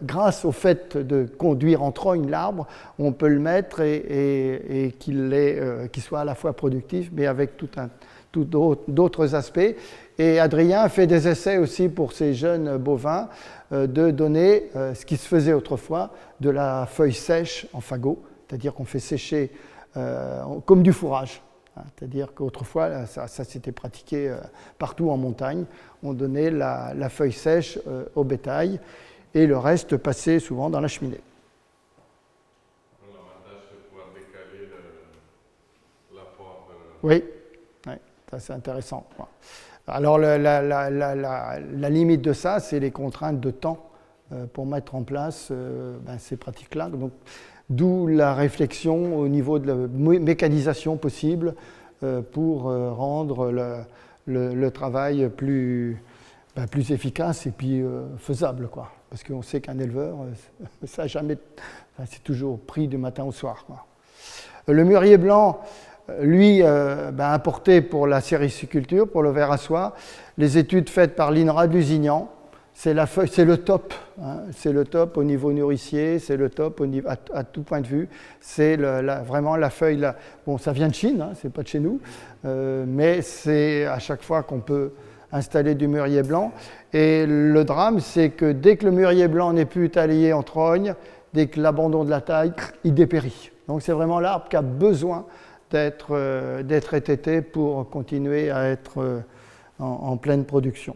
grâce au fait de conduire en trogne l'arbre, on peut le mettre et qu'il soit à la fois productif, mais avec d'autres aspects. Et Adrien a fait des essais aussi pour ces jeunes bovins de donner ce qui se faisait autrefois, de la feuille sèche en fagot, c'est-à-dire qu'on fait sécher comme du fourrage. Hein, c'est-à-dire qu'autrefois, ça s'était pratiqué partout en montagne. On donnait la feuille sèche au bétail et le reste passait souvent dans la cheminée. L'avantage, c'est de pouvoir décaler l'apport. Oui, ça c'est intéressant. Alors la limite de ça, c'est les contraintes de temps pour mettre en place ces pratiques-là. Donc, d'où la réflexion au niveau de la mécanisation possible pour rendre le travail plus efficace et puis faisable, quoi. Parce qu'on sait qu'un éleveur, ça jamais, c'est toujours pris du matin au soir, quoi. Le mûrier blanc, lui, importé pour la sériciculture, pour le verre à soie, les études faites par l'INRA de Lusignan, c'est la feuille, c'est le top. Hein, c'est le top au niveau nourricier, c'est le top au niveau, à tout point de vue. C'est vraiment la feuille. Bon, ça vient de Chine, hein, c'est pas de chez nous, mais c'est à chaque fois qu'on peut installer du mûrier blanc. Et le drame, c'est que dès que le mûrier blanc n'est plus taillé en trogne, dès que l'abandon de la taille, il dépérit. Donc c'est vraiment l'arbre qui a besoin d'être étêté pour continuer à être en pleine production.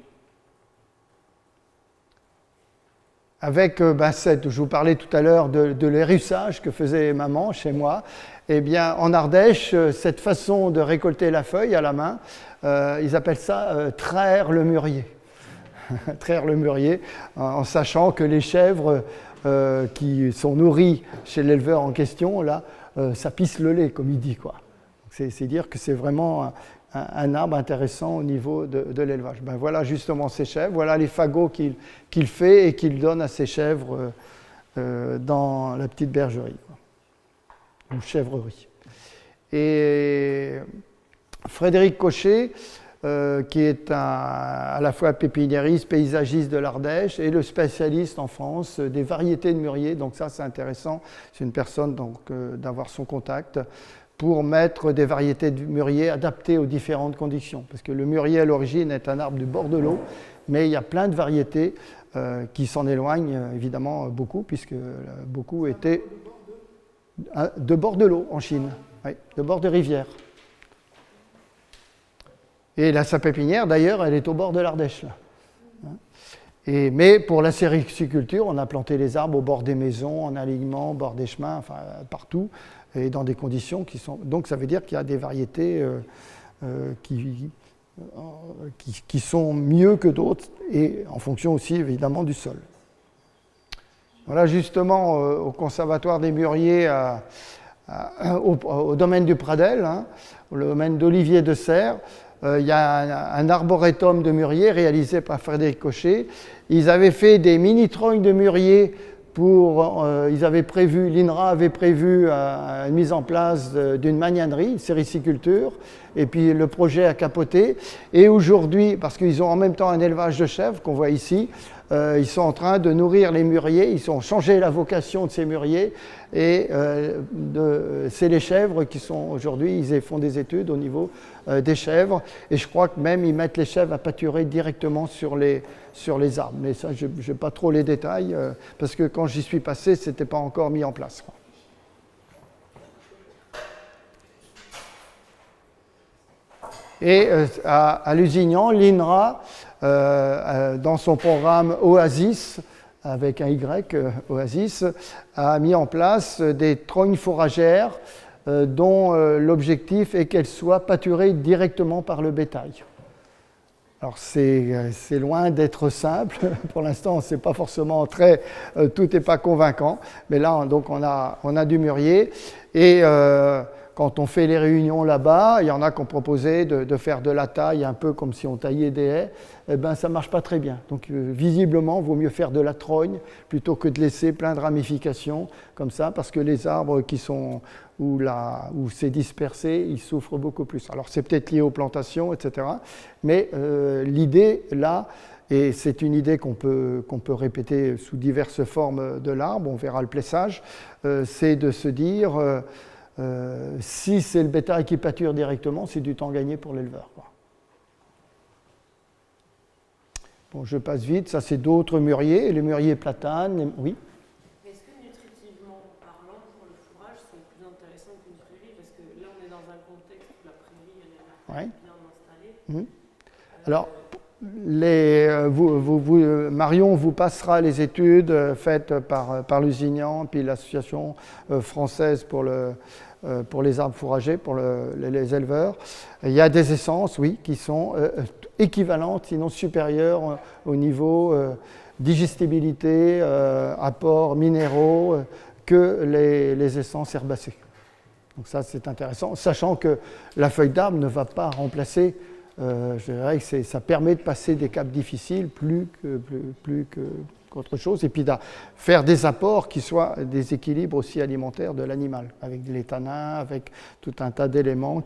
Avec je vous parlais tout à l'heure de l'érussage que faisait maman chez moi. Eh bien, en Ardèche, cette façon de récolter la feuille à la main, ils appellent ça traire le mûrier. Traire le mûrier, en sachant que les chèvres qui sont nourries chez l'éleveur en question, là, ça pisse le lait, comme il dit, quoi. C'est dire que c'est vraiment un arbre intéressant au niveau de l'élevage. Ben voilà justement ces chèvres, voilà les fagots qu'il fait et qu'il donne à ses chèvres dans la petite bergerie, quoi, ou chèvrerie. Et Frédéric Cochet, qui est à la fois pépiniériste, paysagiste de l'Ardèche et le spécialiste en France des variétés de mûriers. Donc ça, c'est intéressant. C'est une personne donc d'avoir son contact pour mettre des variétés de mûriers adaptées aux différentes conditions. Parce que le mûrier, à l'origine, est un arbre du bord de l'eau, mais il y a plein de variétés qui s'en éloignent, évidemment, beaucoup, puisque beaucoup étaient de bord de l'eau en Chine, oui, de bord de rivière. Et sa pépinière, d'ailleurs, elle est au bord de l'Ardèche, là. Mais pour la sériculture, on a planté les arbres au bord des maisons, en alignement, au bord des chemins, enfin partout, et dans des conditions qui sont... Donc ça veut dire qu'il y a des variétés qui sont mieux que d'autres, et en fonction aussi, évidemment, du sol. Voilà, justement, au Conservatoire des Mûriers, au domaine du Pradel, hein, au domaine d'Olivier de Serres, il y a un arboretum de mûriers réalisé par Frédéric Cochet. Ils avaient fait des mini-trognes de mûriers l'INRA avait prévu une mise en place d'une magnanerie, une sériciculture, et puis le projet a capoté. Et aujourd'hui, parce qu'ils ont en même temps un élevage de chèvres qu'on voit ici, ils sont en train de nourrir les mûriers, ils ont changé la vocation de ces mûriers, et c'est les chèvres qui sont aujourd'hui, ils font des études au niveau des chèvres, et je crois que même ils mettent les chèvres à pâturer directement sur les arbres. Mais ça, je n'ai pas trop les détails, parce que quand j'y suis passé, ce n'était pas encore mis en place, quoi. Et à Lusignan, l'INRA, dans son programme Oasis, avec un Y, Oasis, a mis en place des trognes fourragères dont l'objectif est qu'elles soient pâturées directement par le bétail. Alors c'est loin d'être simple, pour l'instant c'est pas forcément tout n'est pas convaincant, mais là donc on a du mûrier, et quand on fait les réunions là-bas, il y en a qui ont proposé de faire de la taille un peu comme si on taillait des haies, eh ben ça marche pas très bien. Donc visiblement, il vaut mieux faire de la trogne plutôt que de laisser plein de ramifications comme ça, parce que les arbres où c'est dispersé, ils souffrent beaucoup plus. Alors c'est peut-être lié aux plantations, etc. Mais l'idée là, et c'est une idée qu'on peut répéter sous diverses formes de l'arbre, on verra le plessage, c'est de se dire si c'est le bétail qui pâture directement, c'est du temps gagné pour l'éleveur, quoi. Bon, je passe vite, ça c'est d'autres mûriers, les mûriers platanes, oui. Est-ce que nutritivement parlant, pour le fourrage, c'est plus intéressant qu'une prairie? Parce que là, on est dans un contexte où la prairie, elle est bien installée. Alors, Marion vous passera les études faites par Lusignan, puis l'association française pour les arbres fourragers, pour les éleveurs. Il y a des essences, oui, qui sont équivalentes, sinon supérieures au niveau digestibilité, apports minéraux que les essences herbacées. Donc ça, c'est intéressant, sachant que la feuille d'arbre ne va pas remplacer, je dirais que ça permet de passer des caps difficiles plus qu'autre chose, et puis faire des apports qui soient des équilibres aussi alimentaires de l'animal, avec les tanins, avec tout un tas d'éléments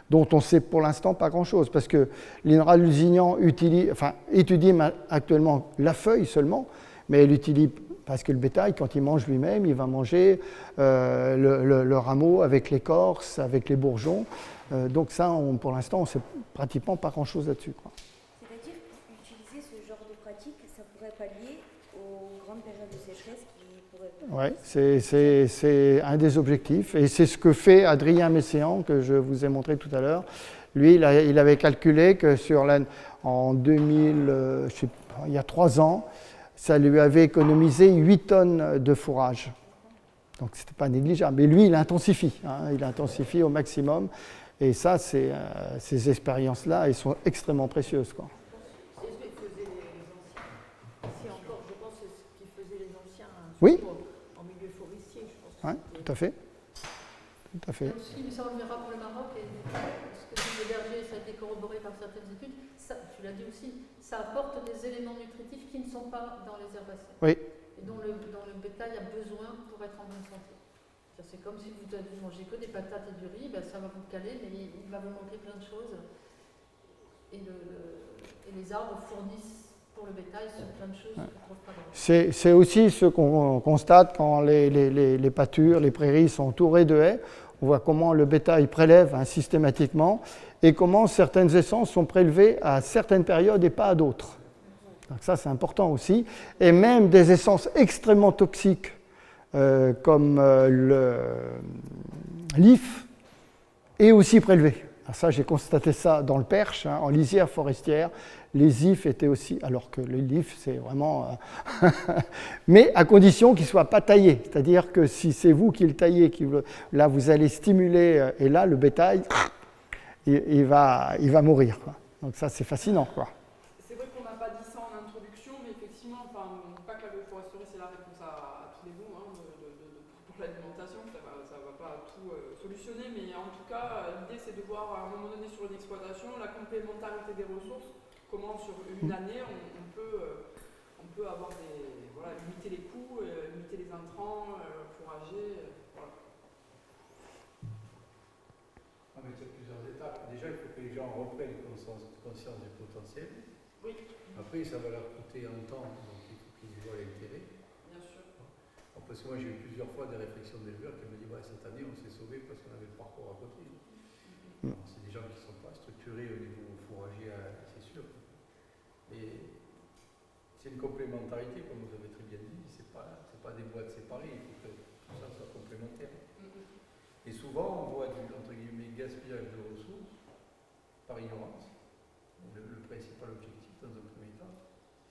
dont on ne sait pour l'instant pas grand-chose, parce que l'INRA Lusignan étudie actuellement la feuille seulement, mais elle utilise, parce que le bétail, quand il mange lui-même, il va manger le rameau avec l'écorce, avec les bourgeons, donc ça, pour l'instant, on ne sait pratiquement pas grand-chose là-dessus, quoi. C'est-à-dire qu'utiliser ce genre de pratique, ça pourrait pallier aux grandes périodes de sécheresse qui pourraient... Oui, c'est un des objectifs. Et c'est ce que fait Adrien Messéan, que je vous ai montré tout à l'heure. Lui, il avait calculé que en 2000, il y a 3 ans, ça lui avait économisé 8 tonnes de fourrage. Donc, ce n'était pas négligeable. Mais lui, il intensifie. Il intensifie au maximum. Et ça, ces expériences-là, elles sont extrêmement précieuses, quoi. C'est ce que faisaient les anciens. Si encore, je pense que c'est ce qu'ils faisaient les anciens, Oui. en milieu forestier, je pense. Oui, tout à fait. Tout à fait. Aussi, il me semble pour le Maroc, et ce que dit le berger, ça a été corroboré par certaines études, ça, tu l'as dit aussi, ça apporte des éléments nutritifs qui ne sont pas dans les herbacées. Oui. Et dont le bétail a besoin pour être en bonne santé. C'est comme si vous aviez mangé que des patates et du riz, ben ça va vous caler, mais il va vous manquer plein de choses. Et les arbres fournissent pour le bétail sur plein de choses qu'on ne trouve pas dans le... C'est aussi ce qu'on constate quand les pâtures, les prairies sont entourées de haies. On voit comment le bétail prélève systématiquement et comment certaines essences sont prélevées à certaines périodes et pas à d'autres. Donc ça, c'est important aussi. Et même des essences extrêmement toxiques comme le l'if est aussi prélevé. Alors ça, j'ai constaté ça dans le Perche, en lisière forestière. Les ifs étaient aussi, alors que le l'if, c'est vraiment... mais à condition qu'il ne soit pas taillé. C'est-à-dire que si c'est vous qui le taillez, là, vous allez stimuler, et là, le bétail, il va mourir, quoi. Donc ça, c'est fascinant, quoi. C'est vrai qu'on n'a pas dit ça en introduction, mais effectivement, pas que l'agroforesterie, c'est la réponse à tous les maux pour l'alimentation, ça va pas tout solutionner, mais en tout cas, l'idée c'est de voir à un moment donné sur une exploitation la complémentarité des ressources, comment sur une année on peut avoir limiter les coûts, limiter les intrants, fourrager, voilà. Mais c'est plusieurs étapes. Déjà, il faut que les gens reprennent conscience du potentiel. Oui. Après, ça va leur coûter un temps, donc il faut qu'ils y voient l'intérêt. Bien sûr. Parce que moi, j'ai eu plusieurs fois des réflexions d'éleveurs qui me disent cette année, on s'est sauvé parce qu'on avait le parcours à côté. Alors, c'est des gens qui ne sont pas structurés au niveau fourrager, c'est sûr. Et c'est une complémentarité, comme vous avez très bien dit. C'est pas des boîtes séparées, il faut que tout ça soit complémentaire. Et souvent, on voit du entre guillemets gaspillage de ressources par ignorance. Le principal objectif, dans un premier temps,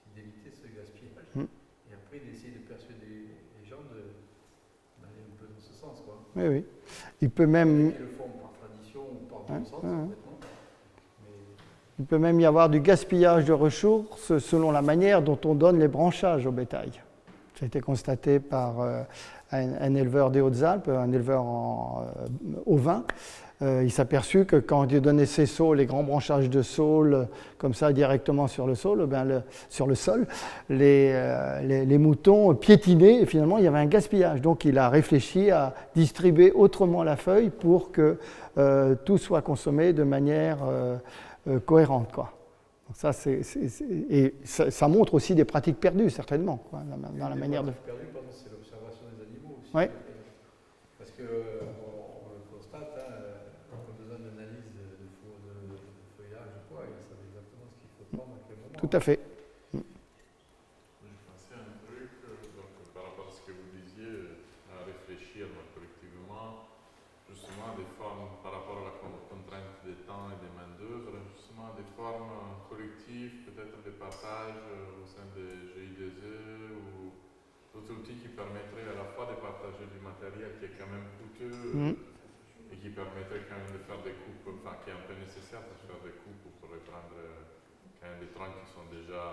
c'est d'éviter ce gaspillage. Et après, d'essayer de persuader les gens d'aller un peu dans ce sens, quoi. Oui, oui. Il peut même... Ils le font par tradition ou par bon sens, complètement. Il peut même y avoir du gaspillage de ressources selon la manière dont on donne les branchages au bétail. Ça a été constaté par un éleveur des Hautes-Alpes, un éleveur ovin. Il s'est aperçu que quand il donnait ses saules, les grands branchages de saules, comme ça directement sur le sol, les moutons piétinaient et finalement il y avait un gaspillage. Donc il a réfléchi à distribuer autrement la feuille pour que tout soit consommé de manière cohérente, quoi. Donc ça montre aussi des pratiques perdues, certainement, quoi, dans la manière de... Perdues, c'est l'observation des animaux aussi. Ouais. Parce qu'on le constate, on a besoin d'analyse de feuillage ou quoi, ils savent exactement ce qu'il faut prendre à quel moment. Tout à fait. Je pensais à un truc, donc, par rapport à ce que vous disiez, à réfléchir collectivement, justement des formes par rapport à la contrainte des temps et des main-d'œuvre, justement des formes collectives, peut-être des partages au sein des GIDZ ou d'autres outils qui permettraient à la fois de partager du matériel qui est quand même coûteux et qui permettrait quand même de faire des coupes, enfin qui est un peu nécessaire de faire des coupes pour reprendre quand même des troncs qui sont déjà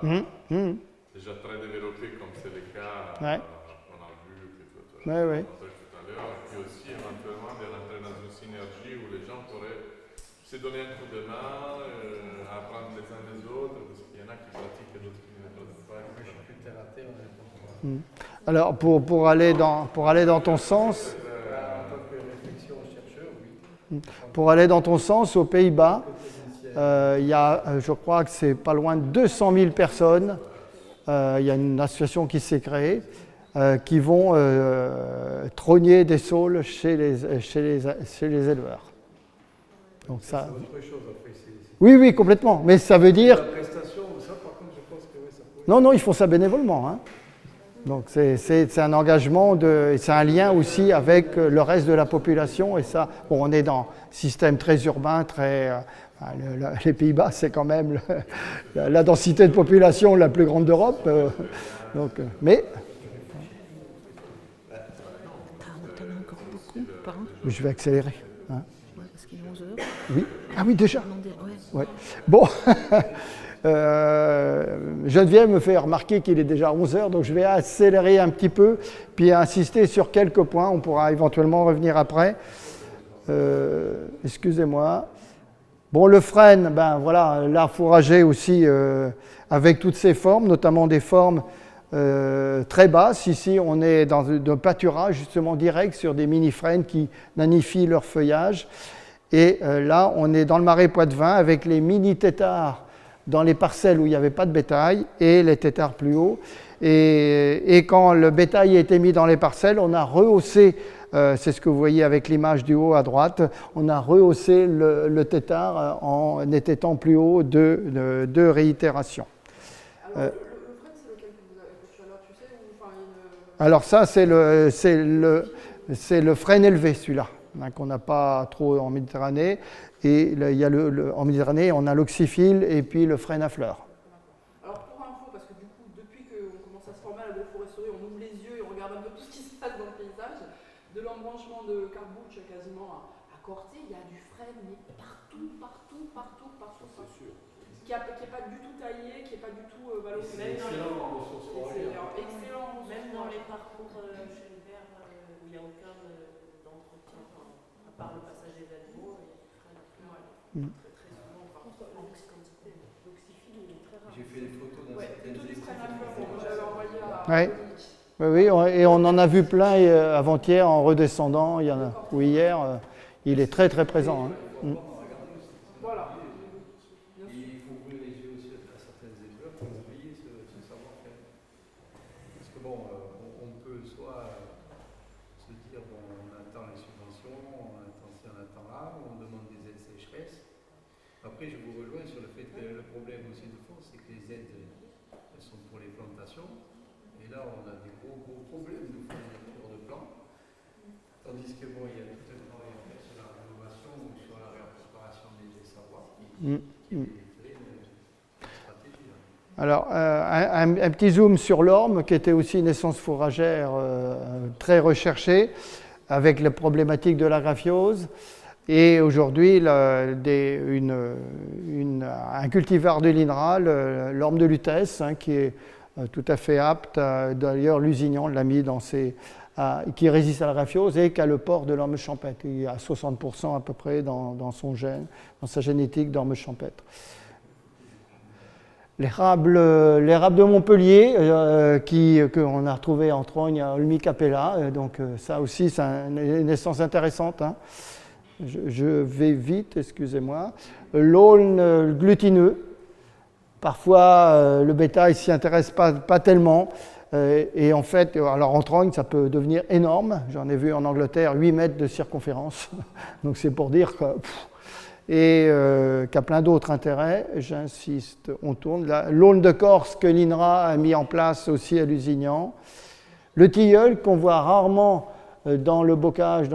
très développés comme c'est le cas, on a vu que tu as montré tout à l'heure, et puis aussi éventuellement de rentrer dans une synergie où les gens pourraient se donner un coup de main, apprendre les uns des autres, parce qu'il y en a qui pratiquent et d'autres qui ne pratiquent pas. Moi, je suis plus terre à terre, n'importe quoi. Alors, pour aller dans ton sens, En tant que réflexion chercheur, oui. pour aller dans ton sens, aux Pays-Bas, il y a, je crois que c'est pas loin de 200 000 personnes. Il y a une association qui s'est créée qui vont trogner des saules chez les éleveurs. Donc ça. C'est autre chose après. Oui, complètement. Mais ça veut dire. La prestation, ça par contre, je pense que oui, ça pourrait. Non, ils font ça bénévolement. Hein. Donc c'est un engagement, c'est un lien aussi avec le reste de la population. Et ça, bon, on est dans un système très urbain, les Pays-Bas, c'est quand même la densité de population la plus grande d'Europe. Mais T'en as encore beaucoup, par an? je vais accélérer. Hein. Ouais, parce qu'il est 11 heures. Oui. Ah oui, déjà. Ouais. Ouais. Bon. Geneviève me fait remarquer qu'il est déjà 11 heures, donc je vais accélérer un petit peu, puis insister sur quelques points. On pourra éventuellement revenir après. Excusez-moi. Bon, le frêne, ben voilà, l'art fourrager aussi avec toutes ses formes, notamment des formes très basses. Ici, on est dans un pâturage justement direct sur des mini-frênes qui nanifient leur feuillage. Et là, on est dans le Marais Poitevin avec les mini-têtards dans les parcelles où il n'y avait pas de bétail et les têtards plus hauts. Et quand le bétail a été mis dans les parcelles, on a rehaussé, c'est ce que vous voyez avec l'image du haut à droite, on a rehaussé le têtard en étant plus haut de réitération. Alors, le frêne, c'est lequel que vous avez reçu alors, tu sais ou, enfin, Alors ça, c'est le frêne élevé, celui-là, hein, qu'on n'a pas trop en Méditerranée. Et il y a en Méditerranée, on a l'oxyphile et puis le frêne à fleurs. Alors pour info, parce que du coup, depuis qu'on commence à se former à l'agroforesterie, on ouvre les yeux et on regarde un peu tout ce qui se passe dans le paysage. De l'embranchement de Carbouche quasiment à Corté, il y a du frêne, mais partout. C'est sûr. Qui n'est pas du tout taillé, qui n'est pas du tout valorisé. C'est excellent en ressources foragères. Excellent. Même dans les parcours chez le vert où il n'y a aucun d'entretien, à part le passage des animaux, très souvent, par contre, en quantité. L'oxyphile, il est très rare. J'ai fait des photos dans certaines Plutôt du frêne à fleurs, espèces. bon, j'avais envoyé à Ouais. Dominique. Oui, et on en a vu plein avant-hier en redescendant, ou hier, il est très très présent. Hein. Voilà. Il faut ouvrir les yeux aussi à certaines éleveurs pour oublier ce savoir-faire. Parce que bon, on peut soit se dire, bon, on attend les subventions, on attend là, on demande des aides sécheresse. Après, je vous rejoins sur le fait que le problème aussi de fond, c'est que les aides, elles sont pour les plantations. Et là, on a des gros problèmes de fourniture de plants. Tandis que bon, il y a tout un travail à faire sur la rénovation ou sur la récupération des savoirs qui est une stratégie. Alors, un petit zoom sur l'orme, qui était aussi une essence fourragère très recherchée, avec les problématiques de la graphiose. Et aujourd'hui, un cultivar de l'INRA, l'orme de Lutèce, hein, qui est tout à fait apte. D'ailleurs, Lusignan l'a mis dans qui résiste à la graphiose et qui a le port de l'orme champêtre. Il y a 60% à peu près dans son gène, dans sa génétique d'orme champêtre. L'érable de Montpellier, qu'on a retrouvé en Trogne à Olmi-Capella. Donc ça aussi, c'est une essence intéressante. Hein. Je vais vite, excusez-moi. L'aulne glutineux. Parfois, le bétail s'y intéresse pas tellement. Et en fait, alors en Trogne, ça peut devenir énorme. J'en ai vu en Angleterre 8 mètres de circonférence. Donc c'est pour dire que... qu'il y a plein d'autres intérêts. J'insiste, on tourne. L'aulne de Corse que l'INRA a mis en place aussi à Lusignan. Le tilleul qu'on voit rarement dans le bocage,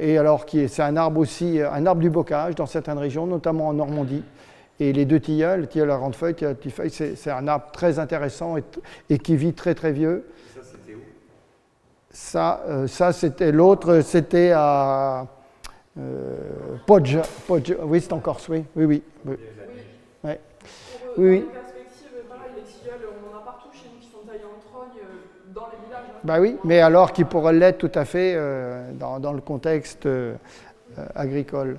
et alors c'est un arbre aussi, un arbre du bocage dans certaines régions, notamment en Normandie. Et les deux tilleuls, le tilleul à grande feuille, le tilleul à petite feuille, c'est un arbre très intéressant et qui vit très très vieux. Ça, c'était où? Ça c'était l'autre, c'était à Podge, oui, c'est en Corse, oui. Pour Oui. dans Oui. les perspectives, pareil, les tilleuls, on en a partout chez nous qui sont taillés en trogne, dans les villages. Hein. Bah oui, mais alors qui pourrait l'être tout à fait dans le contexte agricole.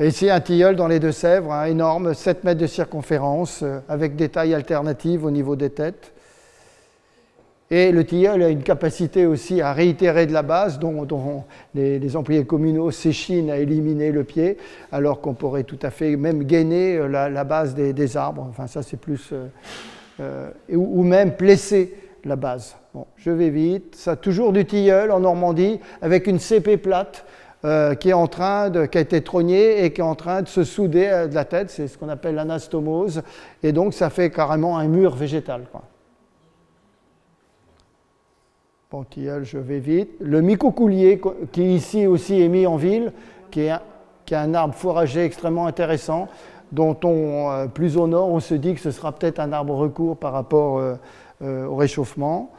Et ici, un tilleul dans les Deux-Sèvres, hein, énorme, 7 mètres de circonférence, avec des tailles alternatives au niveau des têtes. Et le tilleul a une capacité aussi à réitérer de la base, dont les employés communaux s'échinent à éliminer le pied, alors qu'on pourrait tout à fait même gainer la base des arbres. Enfin, ça, c'est plus... ou même plesser la base. Bon, je vais vite. Ça, toujours du tilleul en Normandie, avec une CP plate qui a été trognée et qui est en train de se souder de la tête. C'est ce qu'on appelle l'anastomose. Et donc, ça fait carrément un mur végétal, quoi. Bon, tilleul, je vais vite. Le micocoulier, qui ici aussi est mis en ville, qui est un arbre fourrager extrêmement intéressant, dont plus au nord, on se dit que ce sera peut-être un arbre recours par rapport au réchauffement.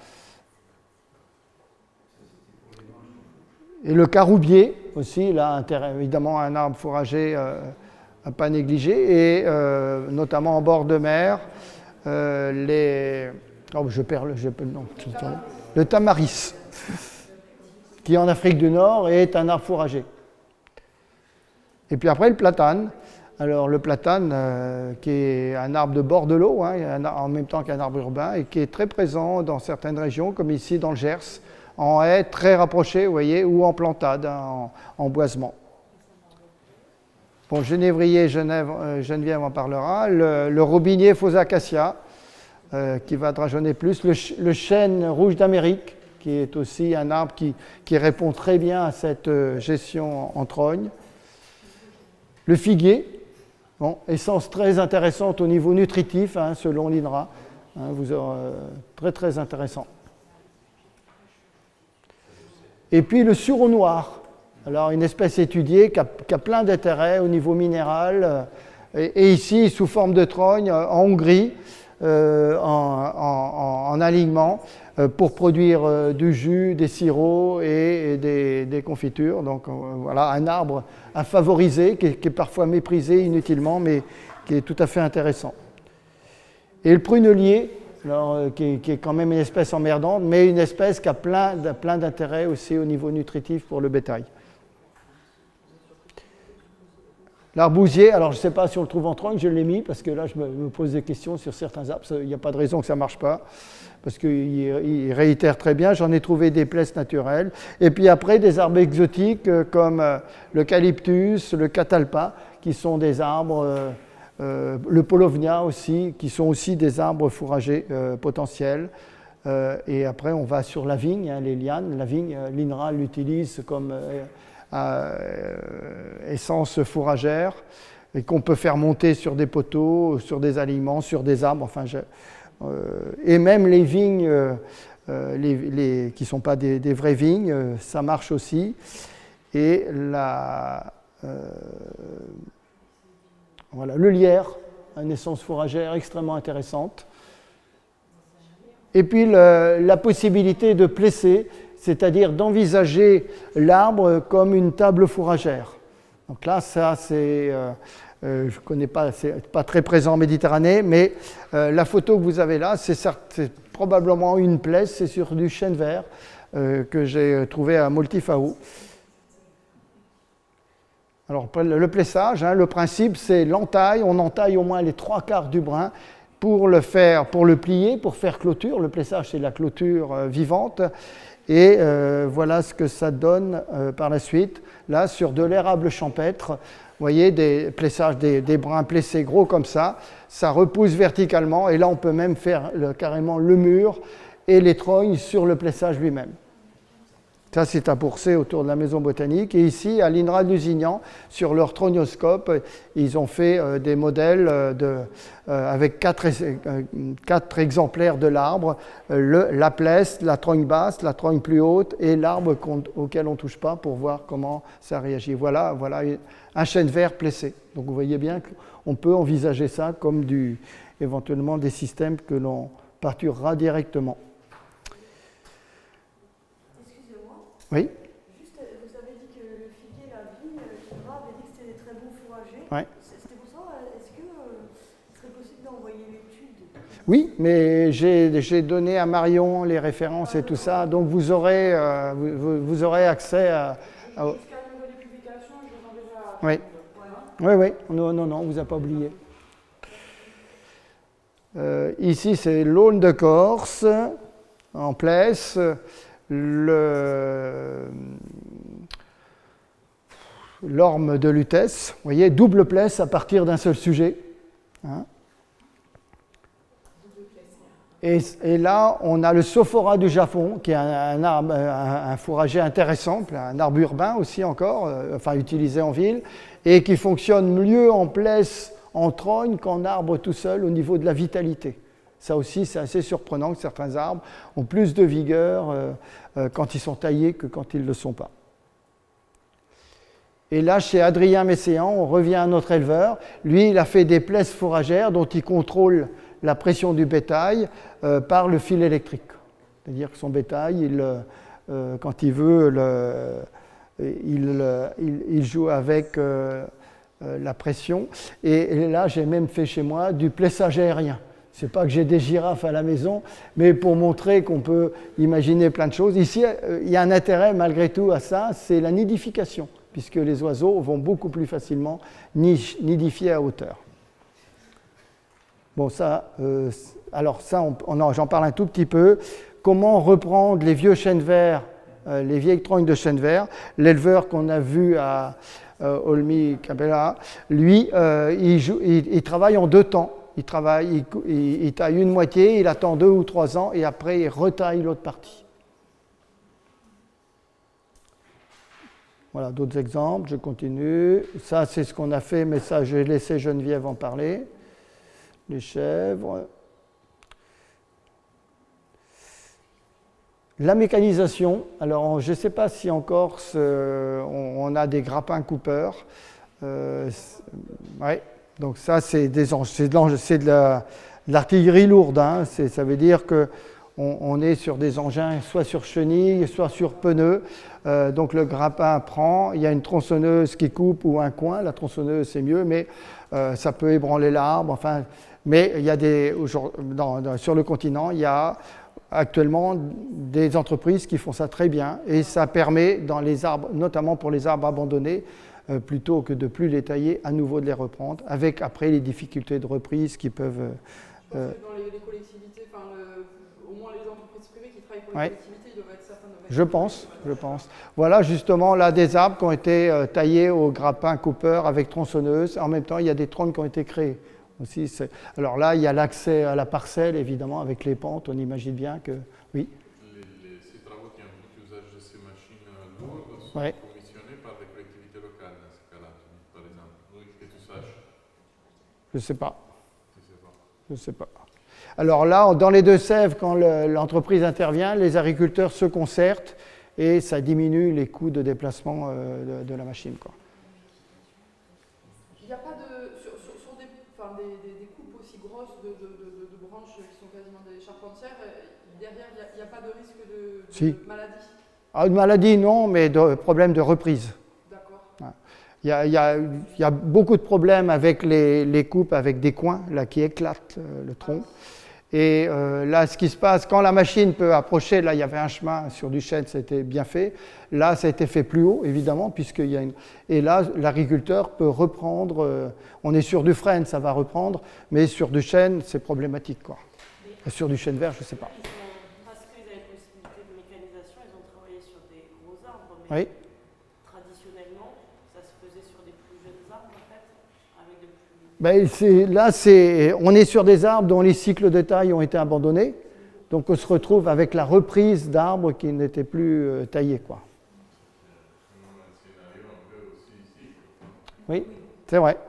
Et le caroubier aussi, là, évidemment un arbre fourrager à pas négliger, et notamment en bord de mer, le tamaris, qui en Afrique du Nord est un arbre fourrager. Et puis après le platane. Alors le platane, qui est un arbre de bord de l'eau, hein, en même temps qu'un arbre urbain, et qui est très présent dans certaines régions, comme ici dans le Gers, en haies très rapprochées, vous voyez, ou en plantade, hein, en boisement. Bon, genévrier, Geneviève en parlera. Le robinier faux acacia, qui va drageonner plus. Le chêne rouge d'Amérique, qui est aussi un arbre qui répond très bien à cette gestion en trogne. Le figuier, bon, essence très intéressante au niveau nutritif, hein, selon l'INRA. Hein, très très intéressant. Et puis le sureau noir. Alors une espèce étudiée qui a plein d'intérêts au niveau minéral. Et ici, sous forme de trogne, en Hongrie, en alignement, pour produire du jus, des sirops et des confitures. Donc voilà, un arbre à favoriser, qui est parfois méprisé inutilement, mais qui est tout à fait intéressant. Et le prunelier, alors, qui est quand même une espèce emmerdante, mais une espèce qui a plein d'intérêts aussi au niveau nutritif pour le bétail. L'arbousier, alors je ne sais pas si on le trouve en trogne, je l'ai mis parce que là je me pose des questions sur certains arbres, il n'y a pas de raison que ça ne marche pas, parce qu'il réitère très bien, j'en ai trouvé des plaies naturelles. Et puis après des arbres exotiques comme l'eucalyptus, le catalpa, qui sont des arbres, le polovnia aussi, qui sont aussi des arbres fourragers potentiels. Et après on va sur la vigne, hein, les lianes, la vigne, l'INRA l'utilise comme... essence fourragère et qu'on peut faire monter sur des poteaux, sur des aliments, sur des arbres, enfin, et même les vignes qui ne sont pas des vraies vignes, ça marche aussi. Et voilà, le lierre, une essence fourragère extrêmement intéressante. Et puis la possibilité de plesser, c'est-à-dire d'envisager l'arbre comme une table fourragère. Donc là, ça, c'est, je ne connais pas, c'est pas très présent en Méditerranée, mais la photo que vous avez là, c'est probablement une plesse, c'est sur du chêne vert que j'ai trouvé à Multifao. Alors, le plessage, hein, le principe, c'est l'entaille. On entaille au moins les 3/4 du brin pour le plier, pour faire clôture. Le plessage, c'est la clôture vivante. Et voilà ce que ça donne par la suite. Là, sur de l'érable champêtre, vous voyez des plessages, des brins plessés gros comme ça repousse verticalement. Et là, on peut même faire carrément le mur et les trognes sur le plessage lui-même. Ça, c'est à Bourset, autour de la maison botanique. Et ici, à l'INRA de Lusignan, sur leur trognoscope, ils ont fait des modèles avec 4 exemplaires de l'arbre, la plesse, la trogne basse, la trogne plus haute et l'arbre auquel on ne touche pas pour voir comment ça réagit. Voilà un chêne vert plessé. Donc vous voyez bien qu'on peut envisager ça comme éventuellement des systèmes que l'on pâturera directement. Oui. Juste, vous avez dit que le figuier, la vigne, l'INRA avait dit que c'était des très bons fourragers. Ouais. C'était pour ça, est-ce que ce serait possible d'envoyer l'étude? Oui, mais j'ai donné à Marion les références et tout ça, donc vous aurez accès à... Jusqu'à la nouvelle publication, je vous enverrai à... Oui. Voilà. Oui, oui, non, non, non, on ne vous a pas oublié. Ici, c'est l'Aulne de Corse, en Plesse. L'orme de Lutèce, vous voyez, double Plesse à partir d'un seul sujet. Hein. Et là, on a le Sophora du Japon, qui est un arbre, un fourrager intéressant, un arbre urbain aussi encore, enfin utilisé en ville, et qui fonctionne mieux en Plesse, en trogne, qu'en arbre tout seul au niveau de la vitalité. Ça aussi, c'est assez surprenant que certains arbres ont plus de vigueur quand ils sont taillés que quand ils ne le sont pas. Et là, chez Adrien Messéan, on revient à notre éleveur. Lui, il a fait des plaises fourragères dont il contrôle la pression du bétail par le fil électrique. C'est-à-dire que son bétail, quand il veut, il joue avec la pression. Et là, j'ai même fait chez moi du plessage aérien. Ce n'est pas que j'ai des girafes à la maison, mais pour montrer qu'on peut imaginer plein de choses. Ici, il y a un intérêt malgré tout à ça, c'est la nidification, puisque les oiseaux vont beaucoup plus facilement nidifier à hauteur. Bon, ça, alors ça, j'en parle un tout petit peu. Comment reprendre les vieux chênes verts, les vieilles trognes de chênes verts. L'éleveur qu'on a vu à Olmi Cabela, lui, il travaille en 2 temps. Il taille une moitié, il attend 2 ou 3 ans et après il retaille l'autre partie. Voilà, d'autres exemples, je continue. Ça, c'est ce qu'on a fait, mais ça, j'ai laissé Geneviève en parler. Les chèvres. La mécanisation. Alors, je ne sais pas si en Corse, on a des grappins coupeurs. Ouais. Donc ça, c'est de l'artillerie lourde. Hein. Ça veut dire qu'on est sur des engins soit sur chenilles, soit sur pneus. Donc le grappin prend, il y a une tronçonneuse qui coupe ou un coin. La tronçonneuse, c'est mieux, mais ça peut ébranler l'arbre. Enfin, mais il y a sur le continent, il y a actuellement des entreprises qui font ça très bien. Et ça permet, dans les arbres, notamment pour les arbres abandonnés, plutôt que de plus les tailler, à nouveau de les reprendre, avec après les difficultés de reprise qui peuvent... Je pense que dans les collectivités, au moins les entreprises privées qui travaillent pour les collectivités, ils doivent être certains de Je pense. Voilà justement là des arbres qui ont été taillés au grappin Cooper avec tronçonneuse. En même temps, il y a des troncs qui ont été créés. Aussi, alors là, il y a l'accès à la parcelle, évidemment, avec les pentes, on imagine bien que... Oui. Ces travaux qui impliquent l'usage de ces machines lourdes sont commissionnés par les collectivités locales dans ce cas-là, par exemple. Oui, que tu saches. Je ne sais pas. Alors là, dans les Deux-Sèvres, quand l'entreprise intervient, les agriculteurs se concertent et ça diminue les coûts de déplacement de la machine, quoi. Il n'y a pas sur des coupes aussi grosses de branches qui sont quasiment des charpentières, derrière, il n'y a pas de risque de maladie? Ah, de maladie, non, mais de problème de reprise. D'accord. Il y a beaucoup de problèmes avec les coupes, avec des coins là, qui éclatent le tronc. Et là, ce qui se passe, quand la machine peut approcher, là, il y avait un chemin sur du chêne, ça a été bien fait. Là, ça a été fait plus haut, évidemment, puisqu'il y a Et là, l'agriculteur peut reprendre, on est sur du frêne, ça va reprendre, mais sur du chêne, c'est problématique, quoi. Et sur du chêne vert, je ne sais pas. Parce qu'ils avaient possibilité de mécanisation, ils ont travaillé sur des gros arbres, mais traditionnellement, ça se faisait sur des plus jeunes arbres, en fait, avec de plus... on est sur des arbres dont les cycles de taille ont été abandonnés, donc on se retrouve avec la reprise d'arbres qui n'étaient plus taillés, quoi. Oui, c'est vrai.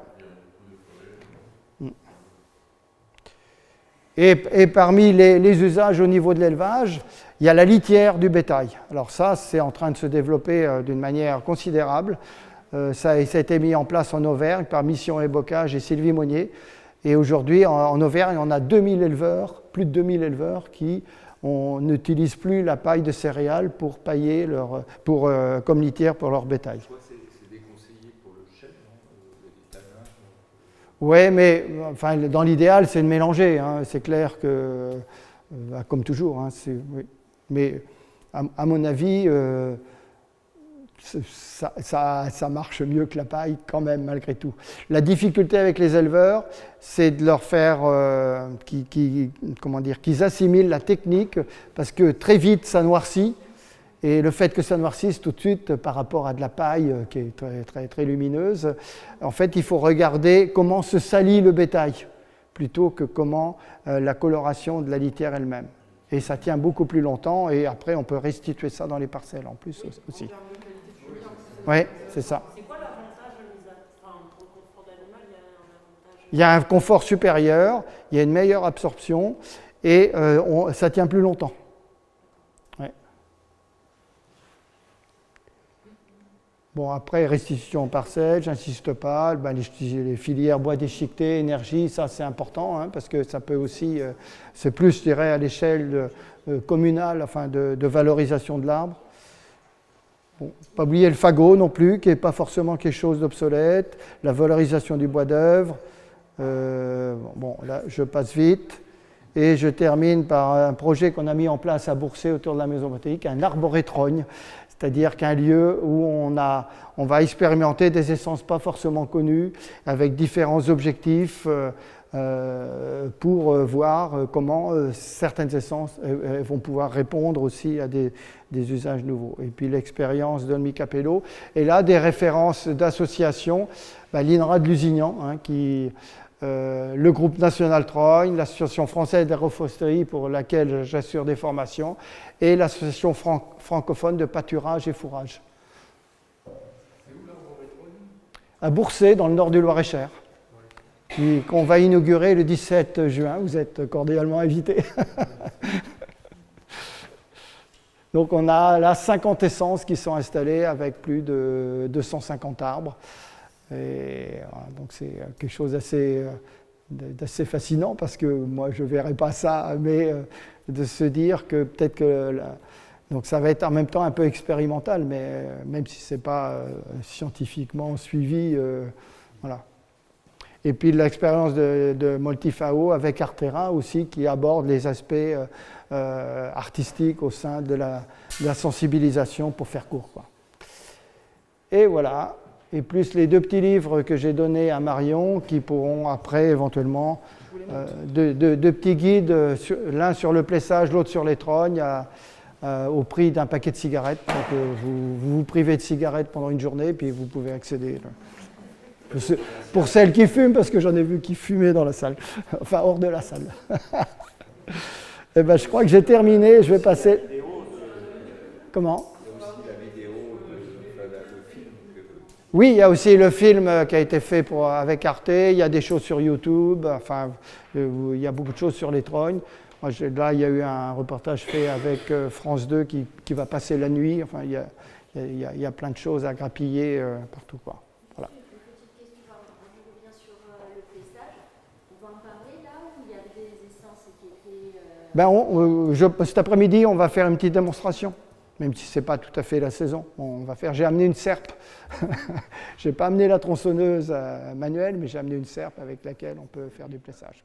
Et parmi les usages au niveau de l'élevage, il y a la litière du bétail. Alors ça, c'est en train de se développer d'une manière considérable. Ça a été mis en place en Auvergne par Mission et Bocage et Sylvie Monnier. Et aujourd'hui, en Auvergne, on a 2000 éleveurs, plus de 2000 éleveurs qui n'utilisent plus la paille de céréales pour pailler comme litière pour leur bétail. C'est déconseillé pour le chêne, non? Oui, mais enfin, dans l'idéal, c'est de mélanger. Hein. C'est clair que, comme toujours, hein, oui. Mais à mon avis, ça marche mieux que la paille quand même, malgré tout. La difficulté avec les éleveurs, c'est de leur faire qu'ils assimilent la technique, parce que très vite, ça noircit. Et le fait que ça noircisse tout de suite par rapport à de la paille qui est très, très, très lumineuse, en fait, il faut regarder comment se salit le bétail, plutôt que comment la coloration de la litière elle-même. Et ça tient beaucoup plus longtemps, et après, on peut restituer ça dans les parcelles en plus aussi. Oui, c'est ça. C'est quoi l'avantage pour le confort d'animal? Il y a un avantage? Il y a un confort supérieur, il y a une meilleure absorption, et ça tient plus longtemps. Ouais. Bon, après, restitution en parcelle, j'insiste pas, les filières bois déchiqueté, énergie, ça c'est important, hein, parce que ça peut aussi, c'est plus, je dirais, à l'échelle communale, enfin de valorisation de l'arbre. Bon, pas oublier le fagot non plus, qui n'est pas forcément quelque chose d'obsolète, la valorisation du bois d'œuvre. Bon, là, je passe vite. Et je termine par un projet qu'on a mis en place à Boursay autour de la maison botanique, un arborétrogne, c'est-à-dire qu'un lieu où on va expérimenter des essences pas forcément connues, avec différents objectifs pour voir comment certaines essences vont pouvoir répondre aussi à des usages nouveaux. Et puis l'expérience d'Olmi Capello. Et là, des références d'associations, l'INRA de Lusignan, hein, le groupe national Trogne, l'association française d'agroforesterie pour laquelle j'assure des formations, et l'association francophone de pâturage et fourrage. À Boursay, dans le nord du Loir-et-Cher, qu'on va inaugurer le 17 juin. Vous êtes cordialement invités. Donc on a là 50 essences qui sont installées avec plus de 250 arbres. Et donc c'est quelque chose d'assez fascinant, parce que moi je ne verrais pas ça, mais de se dire que peut-être que... Donc ça va être en même temps un peu expérimental, mais même si ce n'est pas scientifiquement suivi, voilà. Et puis l'expérience de Multifao avec Artera aussi, qui aborde les aspects artistiques au sein de la sensibilisation, pour faire court, quoi. Et voilà. Et plus les 2 petits livres que j'ai donnés à Marion, qui pourront après éventuellement, 2 petits guides, l'un sur le plessage, l'autre sur les trognes, au prix d'un paquet de cigarettes. Donc vous privez de cigarettes pendant une journée, puis vous pouvez accéder. Pour celles qui fument, parce que j'en ai vu qui fumaient dans la salle, enfin hors de la salle. Et je crois que j'ai terminé, je vais passer... Comment ? Oui, il y a aussi le film qui a été fait avec Arte, il y a des choses sur YouTube, enfin, il y a beaucoup de choses sur les trognes. Moi, là, il y a eu un reportage fait avec France 2 qui va passer la nuit. Enfin, il y a plein de choses à grappiller partout, quoi. Voilà. Une petite question, on revient sur le plessage. On va en parler là, où il y a des essences qui étaient... Cet après-midi, on va faire une petite démonstration. Même si ce n'est pas tout à fait la saison. J'ai amené une serpe. Je n'ai pas amené la tronçonneuse manuelle, mais j'ai amené une serpe avec laquelle on peut faire du plessage.